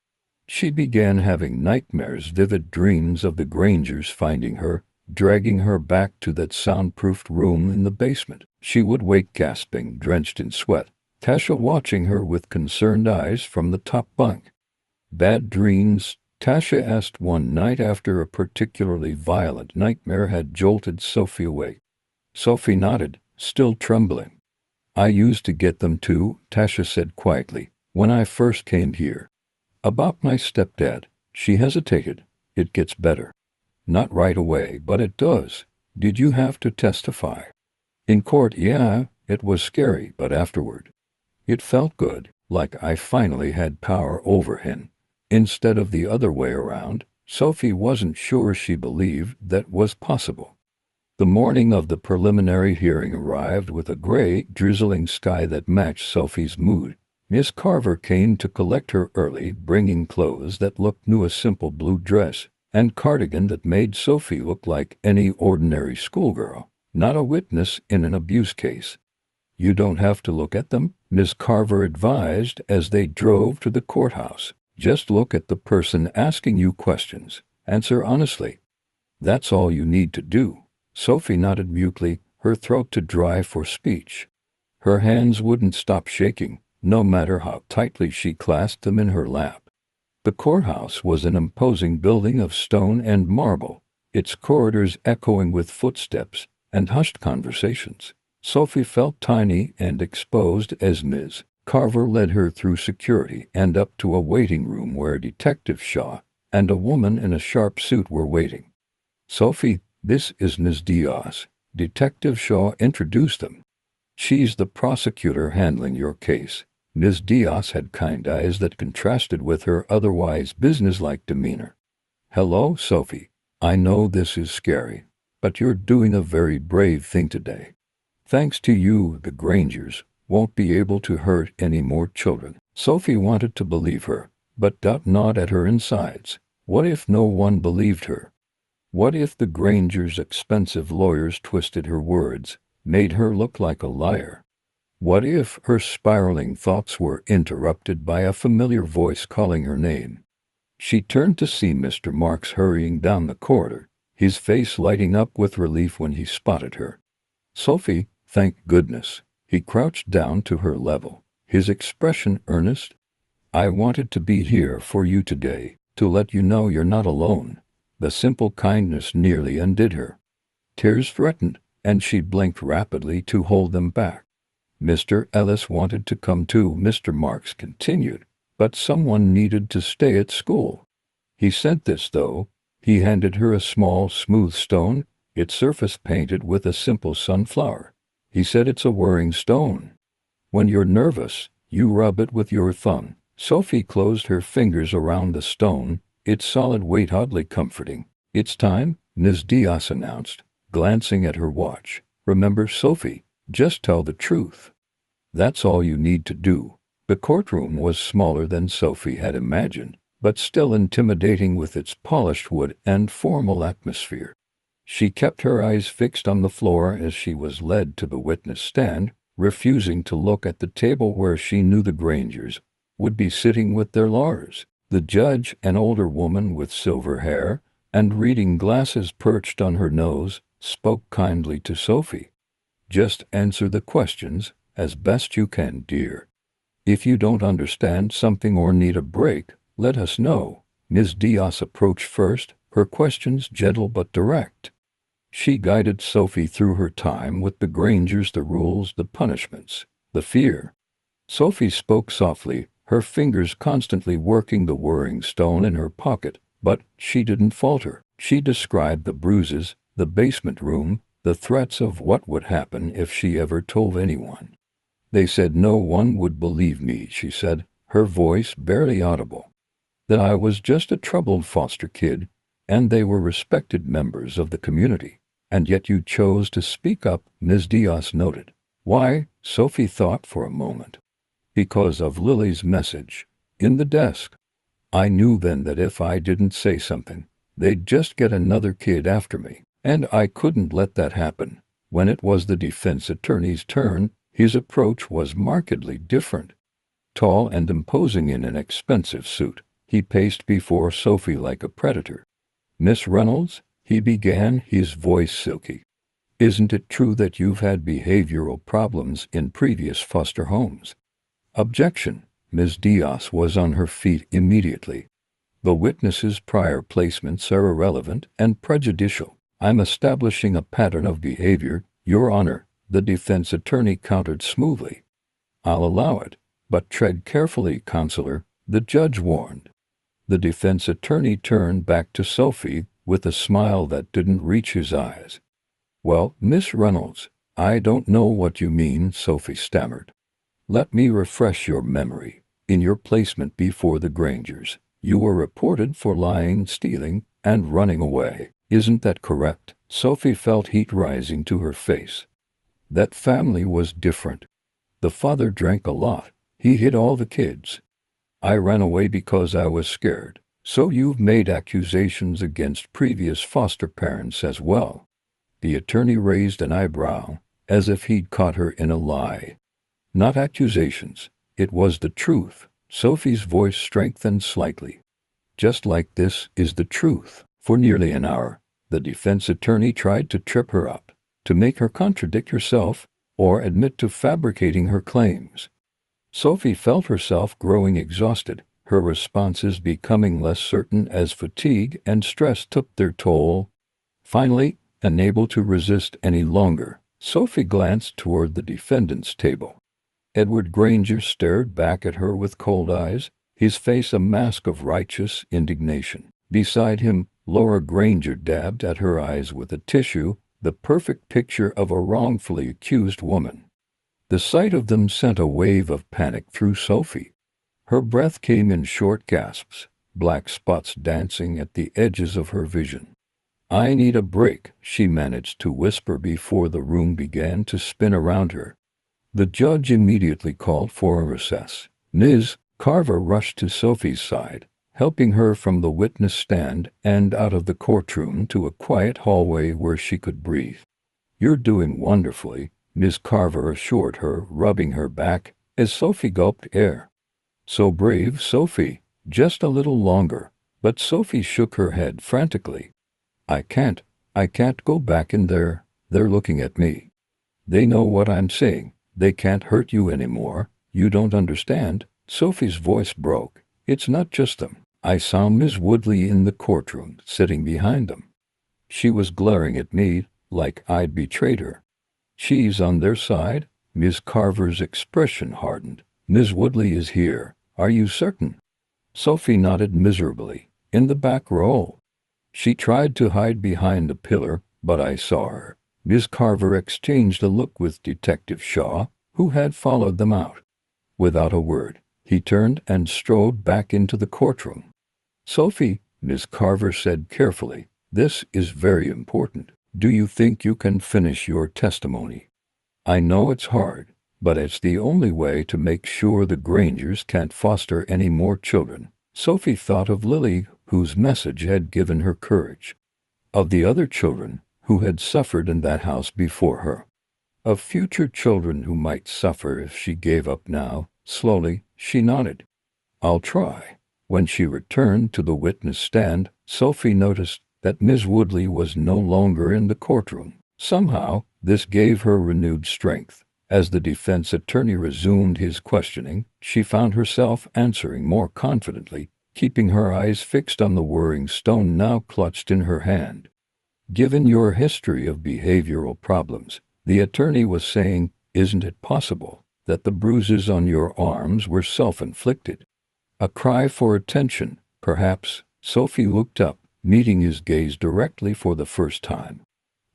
She began having nightmares, vivid dreams of the Grangers finding her, dragging her back to that soundproofed room in the basement. She would wake gasping, drenched in sweat, Tasha watching her with concerned eyes from the top bunk. "Bad dreams?" Tasha asked one night after a particularly violent nightmare had jolted Sophie awake. Sophie nodded, still trembling. "I used to get them too," Tasha said quietly, "when I first came here. About my stepdad." She hesitated. "It gets better. Not right away, but it does." "Did you have to testify?" "In court, yeah. It was scary, but afterward, it felt good, like I finally had power over him, instead of the other way around." Sophie wasn't sure she believed that was possible. The morning of the preliminary hearing arrived with a gray, drizzling sky that matched Sophie's mood. Miss Carver came to collect her early, bringing clothes that looked new: a simple blue dress and cardigan that made Sophie look like any ordinary schoolgirl, not a witness in an abuse case. "You don't have to look at them," Miss Carver advised as they drove to the courthouse. "Just look at the person asking you questions. Answer honestly. That's all you need to do." Sophie nodded mutely, her throat too dry for speech. Her hands wouldn't stop shaking, no matter how tightly she clasped them in her lap. The courthouse was an imposing building of stone and marble, its corridors echoing with footsteps and hushed conversations. Sophie felt tiny and exposed as Ms. Carver led her through security and up to a waiting room where Detective Shaw and a woman in a sharp suit were waiting. "Sophie, this is Ms. Diaz," Detective Shaw introduced them. "She's the prosecutor handling your case." Ms. Diaz had kind eyes that contrasted with her otherwise businesslike demeanor. "Hello, Sophie. I know this is scary, but you're doing a very brave thing today. Thanks to you, the Grangers won't be able to hurt any more children." Sophie wanted to believe her, but doubt gnawed at her insides. What if no one believed her? What if the Grangers' expensive lawyers twisted her words, made her look like a liar? What if her spiraling thoughts were interrupted by a familiar voice calling her name? She turned to see Mr. Marks hurrying down the corridor, his face lighting up with relief when he spotted her. "Sophie, thank goodness." He crouched down to her level, his expression earnest. "I wanted to be here for you today, to let you know you're not alone." The simple kindness nearly undid her. Tears threatened, and she blinked rapidly to hold them back. Mr. Ellis wanted to come too, Mr. Marks continued, but someone needed to stay at school. He said this, though. He handed her a small, smooth stone, its surface painted with a simple sunflower. He said, "It's a whirring stone. When you're nervous, you rub it with your thumb." Sophie closed her fingers around the stone, its solid weight oddly comforting. "It's time," Ms. Diaz announced, glancing at her watch. "Remember, Sophie, just tell the truth. That's all you need to do." The courtroom was smaller than Sophie had imagined, but still intimidating with its polished wood and formal atmosphere. She kept her eyes fixed on the floor as she was led to the witness stand, refusing to look at the table where she knew the Grangers would be sitting with their lawyers. The judge, an older woman with silver hair and reading glasses perched on her nose, spoke kindly to Sophie. "Just answer the questions as best you can, dear. If you don't understand something or need a break, let us know." Ms. Diaz approached first, her questions gentle but direct. She guided Sophie through her time with the Grangers, the rules, the punishments, the fear. Sophie spoke softly, her fingers constantly working the whirring stone in her pocket, but she didn't falter. She described the bruises, the basement room, the threats of what would happen if she ever told anyone. "They said no one would believe me," she said, her voice barely audible. "That I was just a troubled foster kid, and they were respected members of the community. And yet you chose to speak up," Ms. Diaz noted. "Why?" Sophie thought for a moment. "Because of Lily's message in the desk. I knew then that if I didn't say something, they'd just get another kid after me, and I couldn't let that happen." When it was the defense attorney's turn, his approach was markedly different. Tall and imposing in an expensive suit, he paced before Sophie like a predator. "Miss Reynolds," he began, his voice silky, "isn't it true that you've had behavioral problems in previous foster homes?" Objection. Ms. Diaz was on her feet immediately. "The witness's prior placements are irrelevant and prejudicial. I'm establishing a pattern of behavior, Your Honor," the defense attorney countered smoothly. "I'll allow it, but tread carefully, Counselor," the judge warned. The defense attorney turned back to Sophie with a smile that didn't reach his eyes. "Well, Miss Reynolds, I don't know what you mean," Sophie stammered. "Let me refresh your memory. In your placement before the Grangers, you were reported for lying, stealing, and running away. Isn't that correct?" Sophie felt heat rising to her face. "That family was different. The father drank a lot. He hit all the kids. I ran away because I was scared. So you've made accusations against previous foster parents as well." The attorney raised an eyebrow, as if he'd caught her in a lie. "Not accusations. It was the truth." Sophie's voice strengthened slightly. "Just like this is the truth." For nearly an hour, the defense attorney tried to trip her up, to make her contradict herself, or admit to fabricating her claims. Sophie felt herself growing exhausted, her responses becoming less certain as fatigue and stress took their toll. Finally, unable to resist any longer, Sophie glanced toward the defendant's table. Edward Granger stared back at her with cold eyes, his face a mask of righteous indignation. Beside him, Laura Granger dabbed at her eyes with a tissue, the perfect picture of a wrongfully accused woman. The sight of them sent a wave of panic through Sophie. Her breath came in short gasps, black spots dancing at the edges of her vision. "I need a break," she managed to whisper before the room began to spin around her. The judge immediately called for a recess. Ms. Carver rushed to Sophie's side, helping her from the witness stand and out of the courtroom to a quiet hallway where she could breathe. "You're doing wonderfully," Ms. Carver assured her, rubbing her back, as Sophie gulped air. "So brave, Sophie. Just a little longer." But Sophie shook her head frantically. I can't go back in there. They're looking at me. They know what I'm saying. They can't hurt you anymore. You don't understand." Sophie's voice broke. "It's not just them. I saw Ms. Woodley in the courtroom, sitting behind them. She was glaring at me, like I'd betrayed her. She's on their side. Miss Carver's expression hardened. Miss Woodley is here. Are you certain? Sophie nodded miserably. In the back row. She tried to hide behind a pillar, but I saw her. Miss Carver exchanged a look with Detective Shaw, who had followed them out. Without a word, he turned and strode back into the courtroom. Sophie, Miss Carver said carefully, this is very important. Do you think you can finish your testimony? I know it's hard, but it's the only way to make sure the Grangers can't foster any more children. Sophie thought of Lily, whose message had given her courage. Of the other children who had suffered in that house before her. Of future children who might suffer if she gave up now. Slowly, she nodded. I'll try. When she returned to the witness stand, Sophie noticed that Miss Woodley was no longer in the courtroom. Somehow, this gave her renewed strength. As the defense attorney resumed his questioning, she found herself answering more confidently, keeping her eyes fixed on the whirring stone now clutched in her hand. Given your history of behavioral problems, the attorney was saying, isn't it possible that the bruises on your arms were self-inflicted? A cry for attention, perhaps. Sophie looked up, meeting his gaze directly for the first time.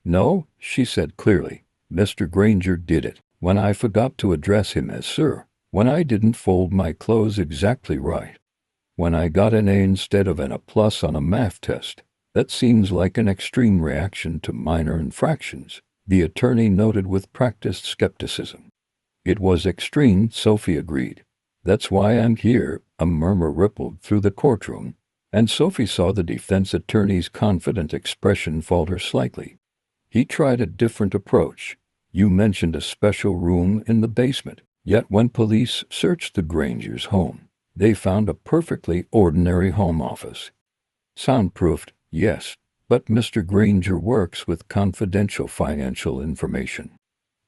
No, she said clearly. Mr. Granger did it. When I forgot to address him as sir. When I didn't fold my clothes exactly right. When I got an A instead of an A+ on a math test. That seems like an extreme reaction to minor infractions, the attorney noted with practiced skepticism. It was extreme, Sophie agreed. That's why I'm here. A murmur rippled through the courtroom, and Sophie saw the defense attorney's confident expression falter slightly. He tried a different approach. You mentioned a special room in the basement, yet when police searched the Granger's home, they found a perfectly ordinary home office. Soundproofed, yes, but Mr. Granger works with confidential financial information.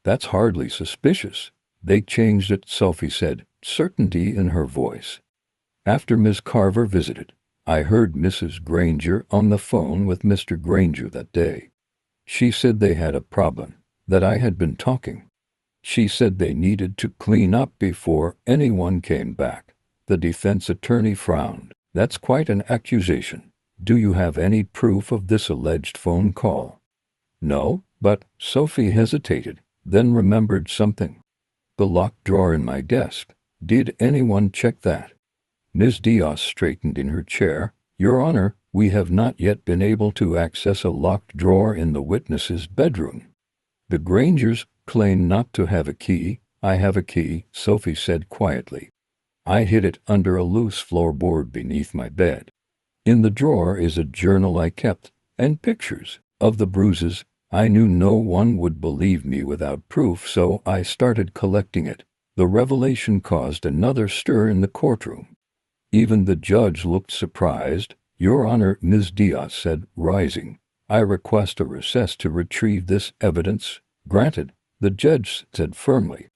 That's hardly suspicious. They changed it, Sophie said, certainty in her voice. After Miss Carver visited, I heard Mrs. Granger on the phone with Mr. Granger that day. She said they had a problem, that I had been talking. She said they needed to clean up before anyone came back. The defense attorney frowned. That's quite an accusation. Do you have any proof of this alleged phone call? No, but Sophie hesitated, then remembered something. The locked drawer in my desk. Did anyone check that? Ms. Diaz straightened in her chair. Your Honor, we have not yet been able to access a locked drawer in the witness's bedroom. The Grangers claim not to have a key. I have a key, Sophie said quietly. I hid it under a loose floorboard beneath my bed. In the drawer is a journal I kept, and pictures of the bruises. I knew no one would believe me without proof, so I started collecting it. The revelation caused another stir in the courtroom. Even the judge looked surprised. Your Honor, Ms. Diaz said, rising. I request a recess to retrieve this evidence. Granted, the judge said firmly.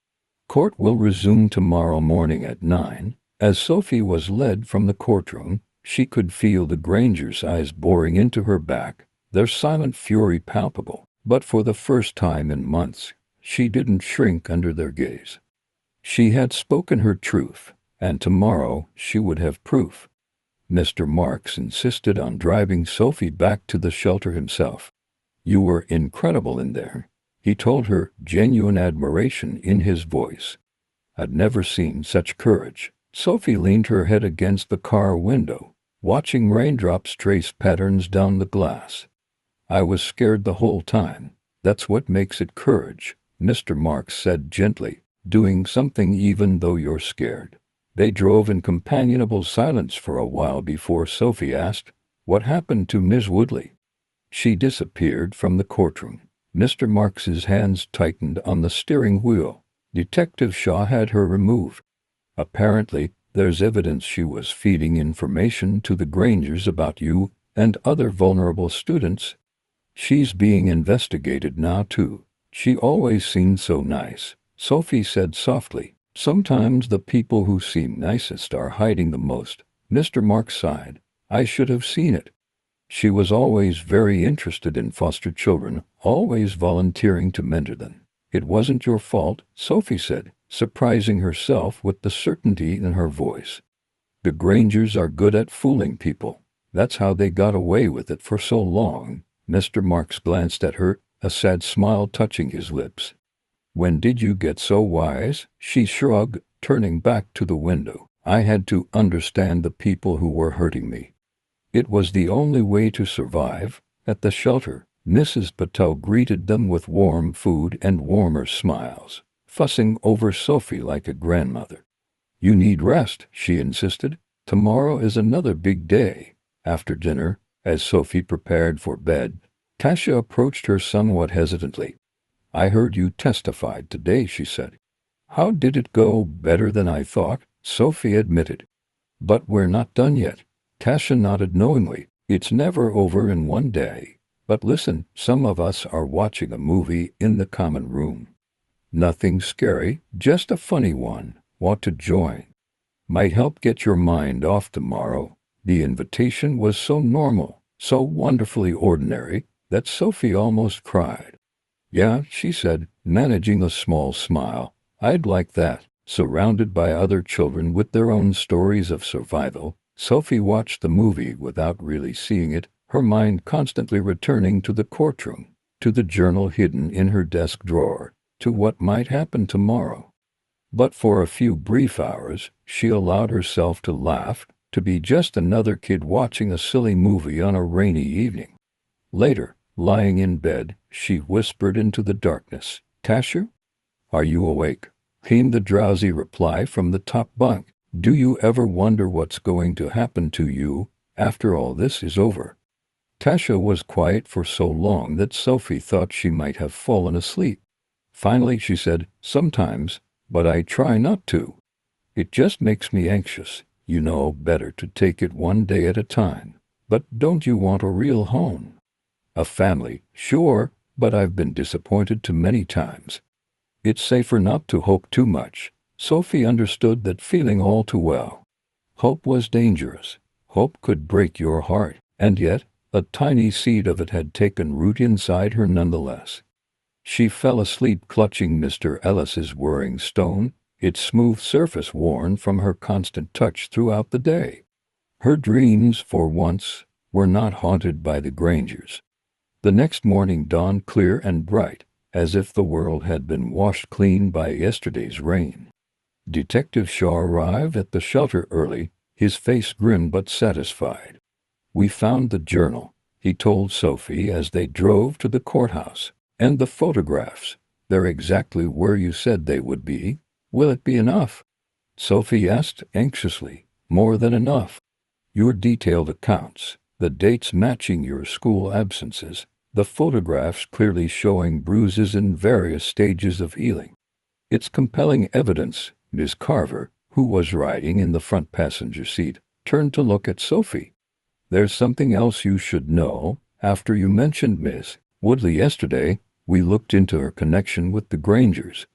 Court will resume tomorrow morning at 9. As Sophie was led from the courtroom, she could feel the Granger's eyes boring into her back, their silent fury palpable. But for the first time in months, she didn't shrink under their gaze. She had spoken her truth, and tomorrow she would have proof. Mr. Marks insisted on driving Sophie back to the shelter himself. You were incredible in there, he told her, genuine admiration in his voice. I'd never seen such courage. Sophie leaned her head against the car window, watching raindrops trace patterns down the glass. I was scared the whole time. That's what makes it courage, Mr. Marks said gently, doing something even though you're scared. They drove in companionable silence for a while before Sophie asked, what happened to Miss Woodley? She disappeared from the courtroom. Mr. Marks's hands tightened on the steering wheel. Detective Shaw had her removed. Apparently, there's evidence she was feeding information to the Grangers about you and other vulnerable students. She's being investigated now, too. She always seemed so nice, Sophie said softly. Sometimes the people who seem nicest are hiding the most. Mr. Marks sighed. I should have seen it. She was always very interested in foster children, always volunteering to mentor them. "It wasn't your fault," Sophie said, surprising herself with the certainty in her voice. "The Grangers are good at fooling people. That's how they got away with it for so long." Mr. Marks glanced at her, a sad smile touching his lips. "When did you get so wise?" She shrugged, turning back to the window. "I had to understand the people who were hurting me. It was the only way to survive." At the shelter, Mrs. Patel greeted them with warm food and warmer smiles, fussing over Sophie like a grandmother. "You need rest," she insisted. "Tomorrow is another big day." After dinner, as Sophie prepared for bed, Tasha approached her somewhat hesitantly. "I heard you testified today," she said. "How did it go?" "Better than I thought," Sophie admitted. "But we're not done yet." Tasha nodded knowingly. "It's never over in one day. But listen, some of us are watching a movie in the common room. Nothing scary, just a funny one. Want to join? Might help get your mind off tomorrow." The invitation was so normal, so wonderfully ordinary, that Sophie almost cried. "Yeah," she said, managing a small smile. "I'd like that." Surrounded by other children with their own stories of survival, Sophie watched the movie without really seeing it, her mind constantly returning to the courtroom, to the journal hidden in her desk drawer, to what might happen tomorrow. But for a few brief hours, she allowed herself to laugh, to be just another kid watching a silly movie on a rainy evening. Later, lying in bed, she whispered into the darkness, "Tasha? Are you awake?" Came the drowsy reply from the top bunk. "Do you ever wonder what's going to happen to you after all this is over?" Tasha was quiet for so long that Sophie thought she might have fallen asleep. Finally she said, "Sometimes, but I try not to. It just makes me anxious. You know better to take it one day at a time. But don't you want a real home? A family, sure, but I've been disappointed too many times. It's safer not to hope too much." Sophie understood that feeling all too well. Hope was dangerous. Hope could break your heart, and yet, a tiny seed of it had taken root inside her nonetheless. She fell asleep clutching Mr. Ellis's whirring stone, its smooth surface worn from her constant touch throughout the day. Her dreams, for once, were not haunted by the Grangers. The next morning dawned clear and bright, as if the world had been washed clean by yesterday's rain. Detective Shaw arrived at the shelter early, his face grim but satisfied. "We found the journal," he told Sophie as they drove to the courthouse. "And the photographs. They're exactly where you said they would be. Will it be enough?" Sophie asked anxiously. "More than enough. Your detailed accounts, the dates matching your school absences, the photographs clearly showing bruises in various stages of healing. It's compelling evidence." Miss Carver, who was riding in the front passenger seat, turned to look at Sophie. "There's something else you should know. After you mentioned Miss Woodley yesterday, we looked into her connection with the Grangers.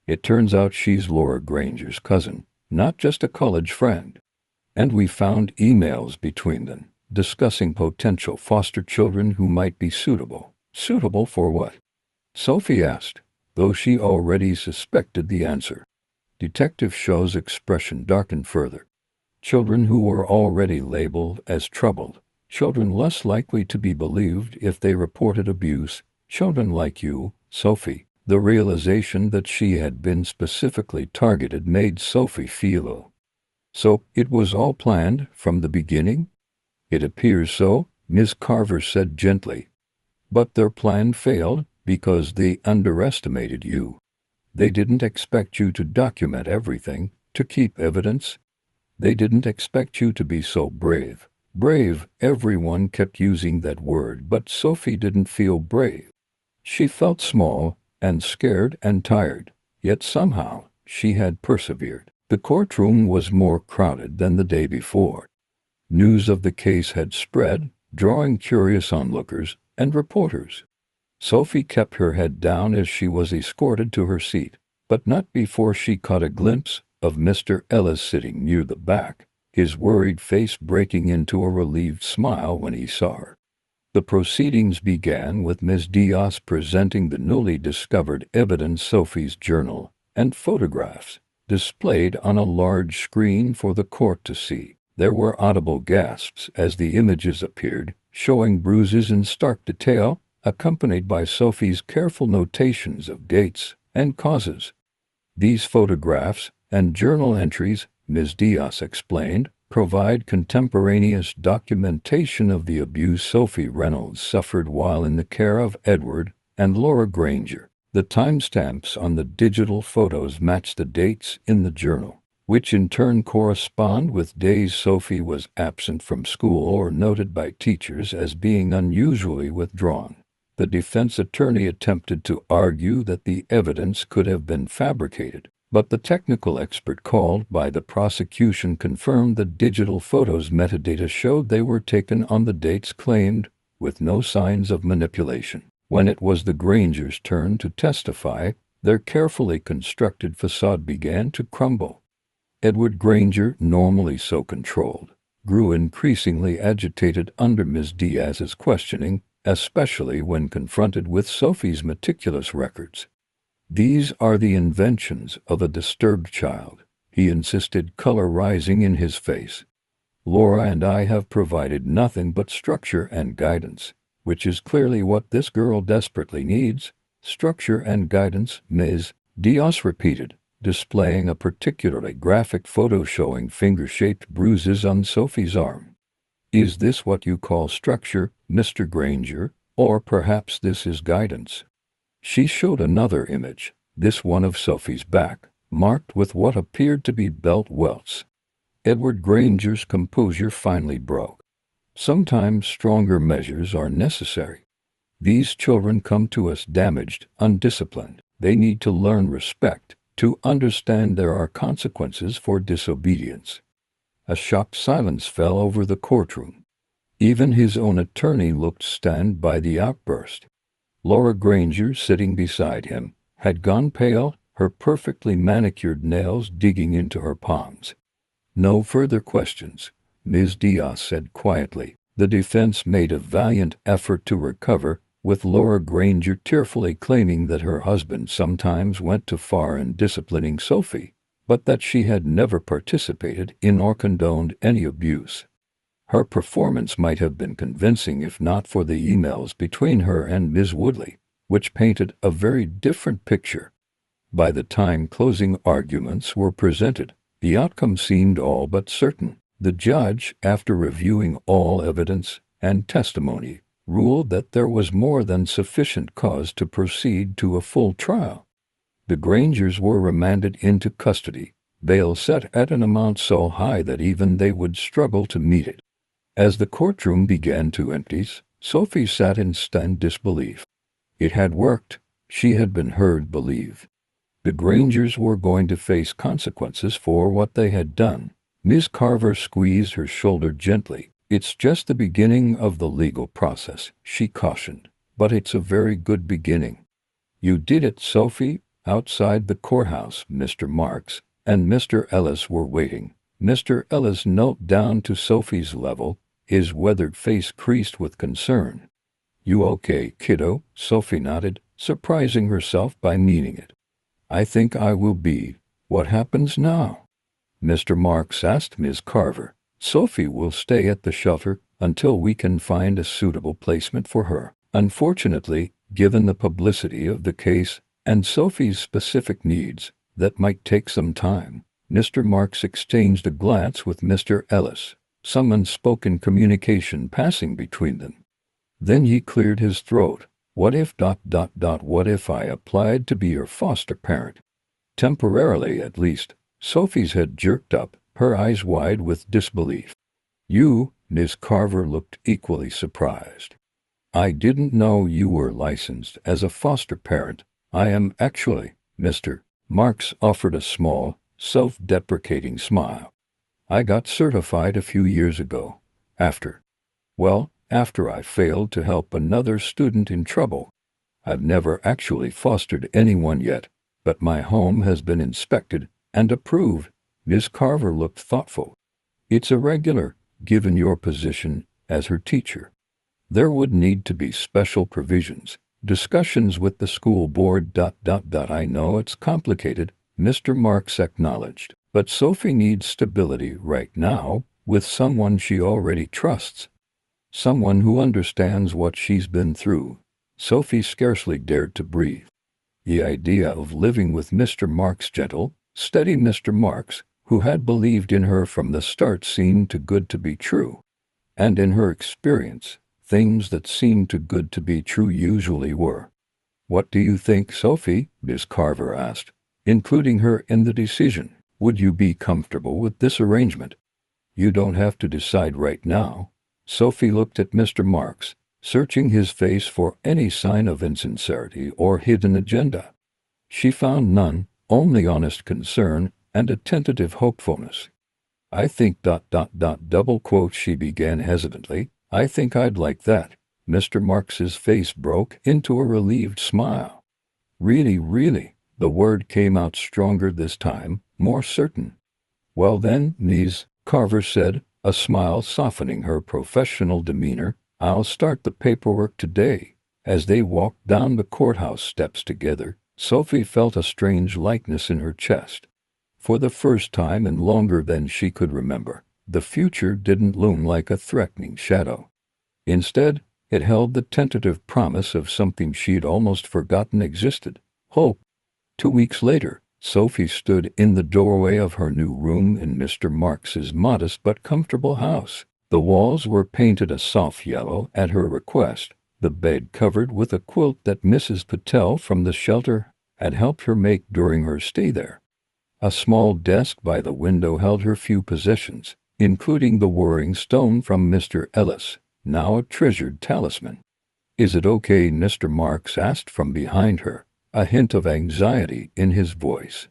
It turns out she's Laura Granger's cousin, not just a college friend. And we found emails between them, discussing potential foster children who might be suitable." "Suitable for what?" Sophie asked, though she already suspected the answer. Detective Shaw's expression darkened further. "Children who were already labeled as troubled, children less likely to be believed if they reported abuse, children like you, Sophie." The realization that she had been specifically targeted made Sophie feel ill. "So, it was all planned from the beginning?" "It appears so," Miss Carver said gently. "But their plan failed because they underestimated you. They didn't expect you to document everything, to keep evidence. They didn't expect you to be so brave." Brave, everyone kept using that word, but Sophie didn't feel brave. She felt small and scared and tired, yet somehow she had persevered. The courtroom was more crowded than the day before. News of the case had spread, drawing curious onlookers and reporters. Sophie kept her head down as she was escorted to her seat, but not before she caught a glimpse of Mr. Ellis sitting near the back, his worried face breaking into a relieved smile when he saw her. The proceedings began with Ms. Diaz presenting the newly discovered evidence, Sophie's journal, and photographs, displayed on a large screen for the court to see. There were audible gasps as the images appeared, showing bruises in stark detail, accompanied by Sophie's careful notations of dates and causes. These photographs and journal entries, Ms. Diaz explained, provide contemporaneous documentation of the abuse Sophie Reynolds suffered while in the care of Edward and Laura Granger. The timestamps on the digital photos match the dates in the journal, which in turn correspond with days Sophie was absent from school or noted by teachers as being unusually withdrawn. The defense attorney attempted to argue that the evidence could have been fabricated, but the technical expert called by the prosecution confirmed the digital photos' metadata showed they were taken on the dates claimed, with no signs of manipulation. When it was the Grangers' turn to testify, their carefully constructed facade began to crumble. Edward Granger, normally so controlled, grew increasingly agitated under Ms. Diaz's questioning, especially when confronted with Sophie's meticulous records. "These are the inventions of a disturbed child," he insisted, color rising in his face. "Laura and I have provided nothing but structure and guidance, which is clearly what this girl desperately needs." "Structure and guidance," Ms. Diaz repeated, displaying a particularly graphic photo showing finger-shaped bruises on Sophie's arm. "Is this what you call structure, Mr. Granger, or perhaps this is guidance?" She showed another image, this one of Sophie's back, marked with what appeared to be belt welts. Edward Granger's composure finally broke. "Sometimes stronger measures are necessary. These children come to us damaged, undisciplined. They need to learn respect, to understand there are consequences for disobedience." A shocked silence fell over the courtroom. Even his own attorney looked stunned by the outburst. Laura Granger, sitting beside him, had gone pale, her perfectly manicured nails digging into her palms. "No further questions," Ms. Diaz said quietly. The defense made a valiant effort to recover, with Laura Granger tearfully claiming that her husband sometimes went too far in disciplining Sophie, but that she had never participated in or condoned any abuse. Her performance might have been convincing if not for the emails between her and Ms. Woodley, which painted a very different picture. By the time closing arguments were presented, the outcome seemed all but certain. The judge, after reviewing all evidence and testimony, ruled that there was more than sufficient cause to proceed to a full trial. The Grangers were remanded into custody, bail set at an amount so high that even they would struggle to meet it. As the courtroom began to empty, Sophie sat in stunned disbelief. It had worked. She had been heard believe. The Grangers were going to face consequences for what they had done. Ms. Carver squeezed her shoulder gently. "It's just the beginning of the legal process," she cautioned, "but it's a very good beginning." "You did it, Sophie." Outside the courthouse, Mr. Marks and Mr. Ellis were waiting. Mr. Ellis knelt down to Sophie's level, his weathered face creased with concern. "You okay, kiddo?" Sophie nodded, surprising herself by meaning it. "I think I will be. What happens now?" Mr. Marks asked Ms. Carver. "Sophie will stay at the shelter until we can find a suitable placement for her. Unfortunately, given the publicity of the case and Sophie's specific needs, that might take some time." Mr. Marks exchanged a glance with Mr. Ellis, some unspoken communication passing between them. Then he cleared his throat. "What if ... what if I applied to be your foster parent?" Temporarily, at least. Sophie's head jerked up, her eyes wide with disbelief. "You?" Ms. Carver looked equally surprised. "I didn't know you were licensed as a foster parent." "I am actually." Mr. Marks offered a small, self-deprecating smile. "I got certified a few years ago. After I failed to help another student in trouble. I've never actually fostered anyone yet, but my home has been inspected and approved." Ms. Carver looked thoughtful. "It's irregular, given your position as her teacher." There would need to be special provisions, discussions with the school board. I know it's complicated, Mr. Marks acknowledged, but Sophie needs stability right now with someone she already trusts. Someone who understands what she's been through. Sophie scarcely dared to breathe. The idea of living with Mr. Marks, gentle, steady Mr. Marks, who had believed in her from the start, seemed too good to be true. And in her experience, things that seemed too good to be true usually were. "What do you think, Sophie?" Miss Carver asked, including her in the decision. "Would you be comfortable with this arrangement?" "You don't have to decide right now." Sophie looked at Mr. Marks, searching his face for any sign of insincerity or hidden agenda. She found none, only honest concern and a tentative hopefulness. "I think ... double quote," she began hesitantly. "I think I'd like that." Mr. Marks's face broke into a relieved smile. "Really, really," the word came out stronger this time, more certain. "Well then, Ms. Carver said, a smile softening her professional demeanor, "I'll start the paperwork today." As they walked down the courthouse steps together, Sophie felt a strange lightness in her chest. For the first time in longer than she could remember, the future didn't loom like a threatening shadow. Instead, it held the tentative promise of something she'd almost forgotten existed: hope. 2 weeks later, Sophie stood in the doorway of her new room in Mr. Marks's modest but comfortable house. The walls were painted a soft yellow at her request, the bed covered with a quilt that Mrs. Patel from the shelter had helped her make during her stay there. A small desk by the window held her few possessions, including the whirring stone from Mr. Ellis, now a treasured talisman. "Is it okay?" Mr. Marks asked from behind her, a hint of anxiety in his voice.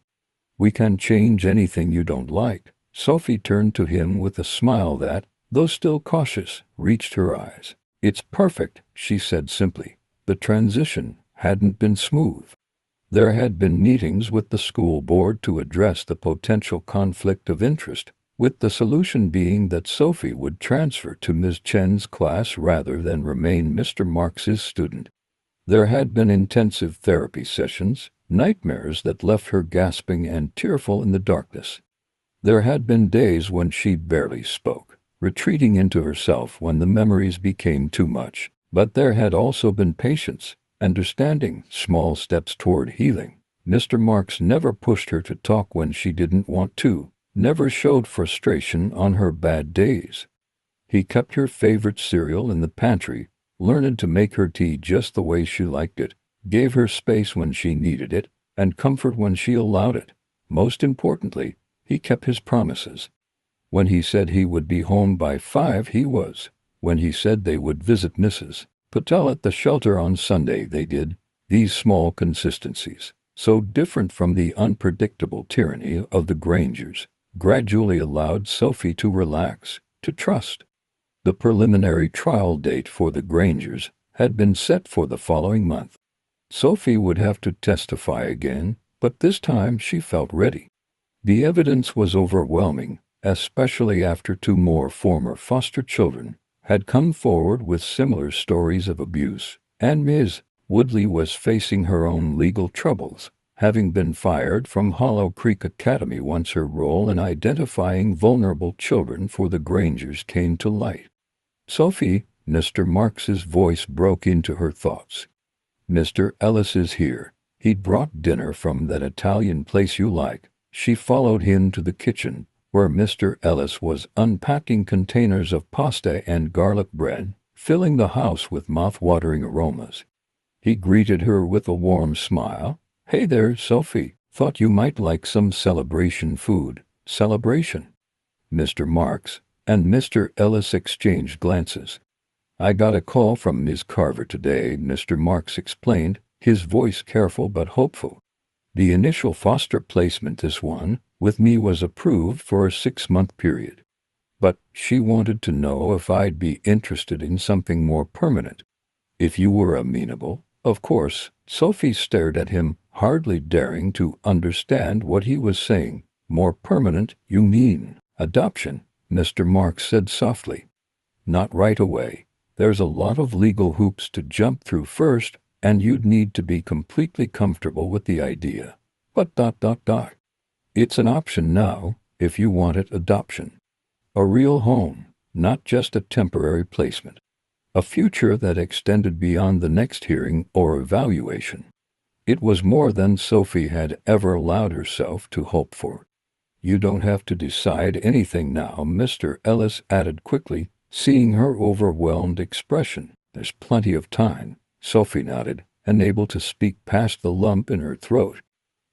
"We can change anything you don't like." Sophie turned to him with a smile that, though still cautious, reached her eyes. "It's perfect," she said simply. The transition hadn't been smooth. There had been meetings with the school board to address the potential conflict of interest, with the solution being that Sophie would transfer to Ms. Chen's class rather than remain Mr. Marks's student. There had been intensive therapy sessions, nightmares that left her gasping and tearful in the darkness. There had been days when she barely spoke, retreating into herself when the memories became too much. But there had also been patience, understanding, small steps toward healing. Mr. Marks never pushed her to talk when she didn't want to, never showed frustration on her bad days. He kept her favorite cereal in the pantry, learned to make her tea just the way she liked it, gave her space when she needed it, and comfort when she allowed it. Most importantly, he kept his promises. When he said he would be home by 5, he was. When he said they would visit Mrs. Patel at the shelter on Sunday, they did. These small consistencies, so different from the unpredictable tyranny of the Grangers, gradually allowed Sophie to relax, to trust. The preliminary trial date for the Grangers had been set for the following month. Sophie would have to testify again, but this time she felt ready. The evidence was overwhelming, especially after 2 more former foster children had come forward with similar stories of abuse, and Ms. Woodley was facing her own legal troubles, having been fired from Hollow Creek Academy once her role in identifying vulnerable children for the Grangers came to light. "Sophie," Mr. Marks's voice broke into her thoughts. "Mr. Ellis is here. He'd brought dinner from that Italian place you like." She followed him to the kitchen, where Mr. Ellis was unpacking containers of pasta and garlic bread, filling the house with mouth-watering aromas. He greeted her with a warm smile. "Hey there, Sophie. Thought you might like some celebration food." "Celebration?" Mr. Marks and Mr. Ellis exchanged glances. "I got a call from Ms. Carver today," Mr. Marks explained, his voice careful but hopeful. "The initial foster placement, this one, with me, was approved for a 6-month period. But she wanted to know if I'd be interested in something more permanent. If you were amenable, of course." Sophie stared at him, hardly daring to understand what he was saying. "More permanent, you mean adoption?" Mr. Marks said softly. "Not right away. There's a lot of legal hoops to jump through first, and you'd need to be completely comfortable with the idea. But it's an option now, if you wanted adoption. A real home, not just a temporary placement. A future that extended beyond the next hearing or evaluation. It was more than Sophie had ever allowed herself to hope for. You don't have to decide anything now, Mr. Ellis added quickly, seeing her overwhelmed expression. There's plenty of time, Sophie nodded, unable to speak past the lump in her throat.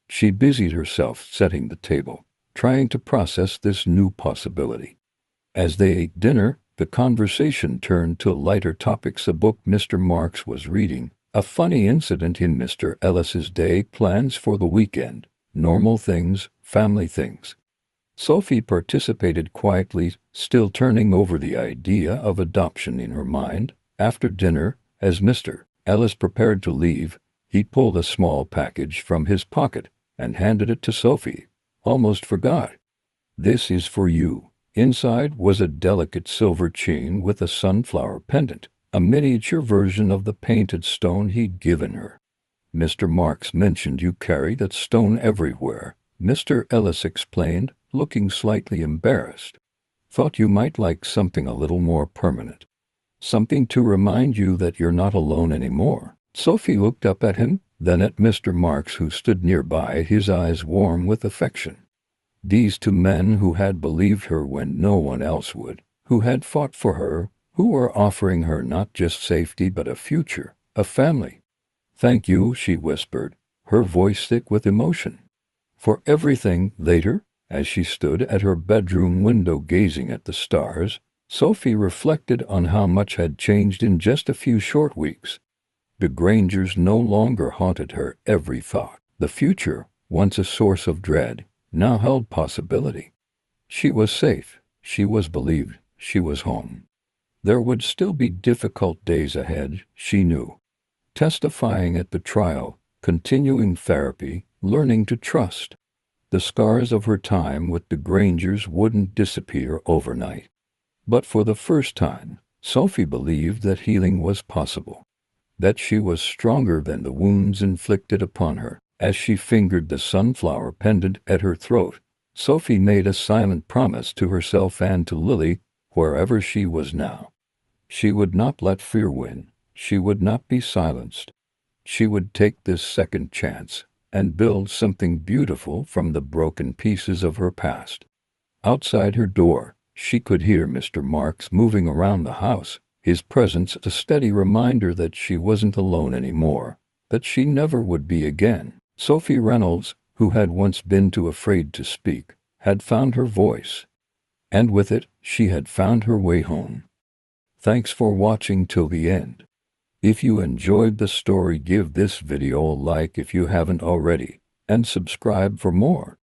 She busied herself setting the table, trying to process this new possibility. As they ate dinner, the conversation turned to lighter topics. A book Mr. Marks was reading, a funny incident in Mr. Ellis's day, plans for the weekend, normal things, family things. Sophie participated quietly, still turning over the idea of adoption in her mind. After dinner, as Mr. Ellis prepared to leave, he pulled a small package from his pocket and handed it to Sophie. Almost forgot. This is for you. Inside was a delicate silver chain with a sunflower pendant, a miniature version of the painted stone he'd given her. Mr. Marks mentioned you carry that stone everywhere, Mr. Ellis explained, looking slightly embarrassed. Thought you might like something a little more permanent. Something to remind you that you're not alone anymore. Sophie looked up at him, then at Mr. Marks, who stood nearby, his eyes warm with affection. These two men who had believed her when no one else would, who had fought for her, who were offering her not just safety but a future, a family. Thank you, she whispered, her voice thick with emotion. For everything. Later, as she stood at her bedroom window gazing at the stars, Sophie reflected on how much had changed in just a few short weeks. The Grangers no longer haunted her every thought. The future, once a source of dread, now held possibility. She was safe, she was believed, she was home. There would still be difficult days ahead, she knew. Testifying at the trial, continuing therapy, learning to trust. The scars of her time with the Grangers wouldn't disappear overnight. But for the first time, Sophie believed that healing was possible. That she was stronger than the wounds inflicted upon her. As she fingered the sunflower pendant at her throat, Sophie made a silent promise to herself and to Lily, wherever she was now. She would not let fear win. She would not be silenced. She would take this second chance and build something beautiful from the broken pieces of her past. Outside her door, she could hear Mr. Marks moving around the house, his presence a steady reminder that she wasn't alone anymore, that she never would be again. Sophie Reynolds, who had once been too afraid to speak, had found her voice. And with it, she had found her way home. Thanks for watching till the end. If you enjoyed the story, give this video a like if you haven't already, and subscribe for more.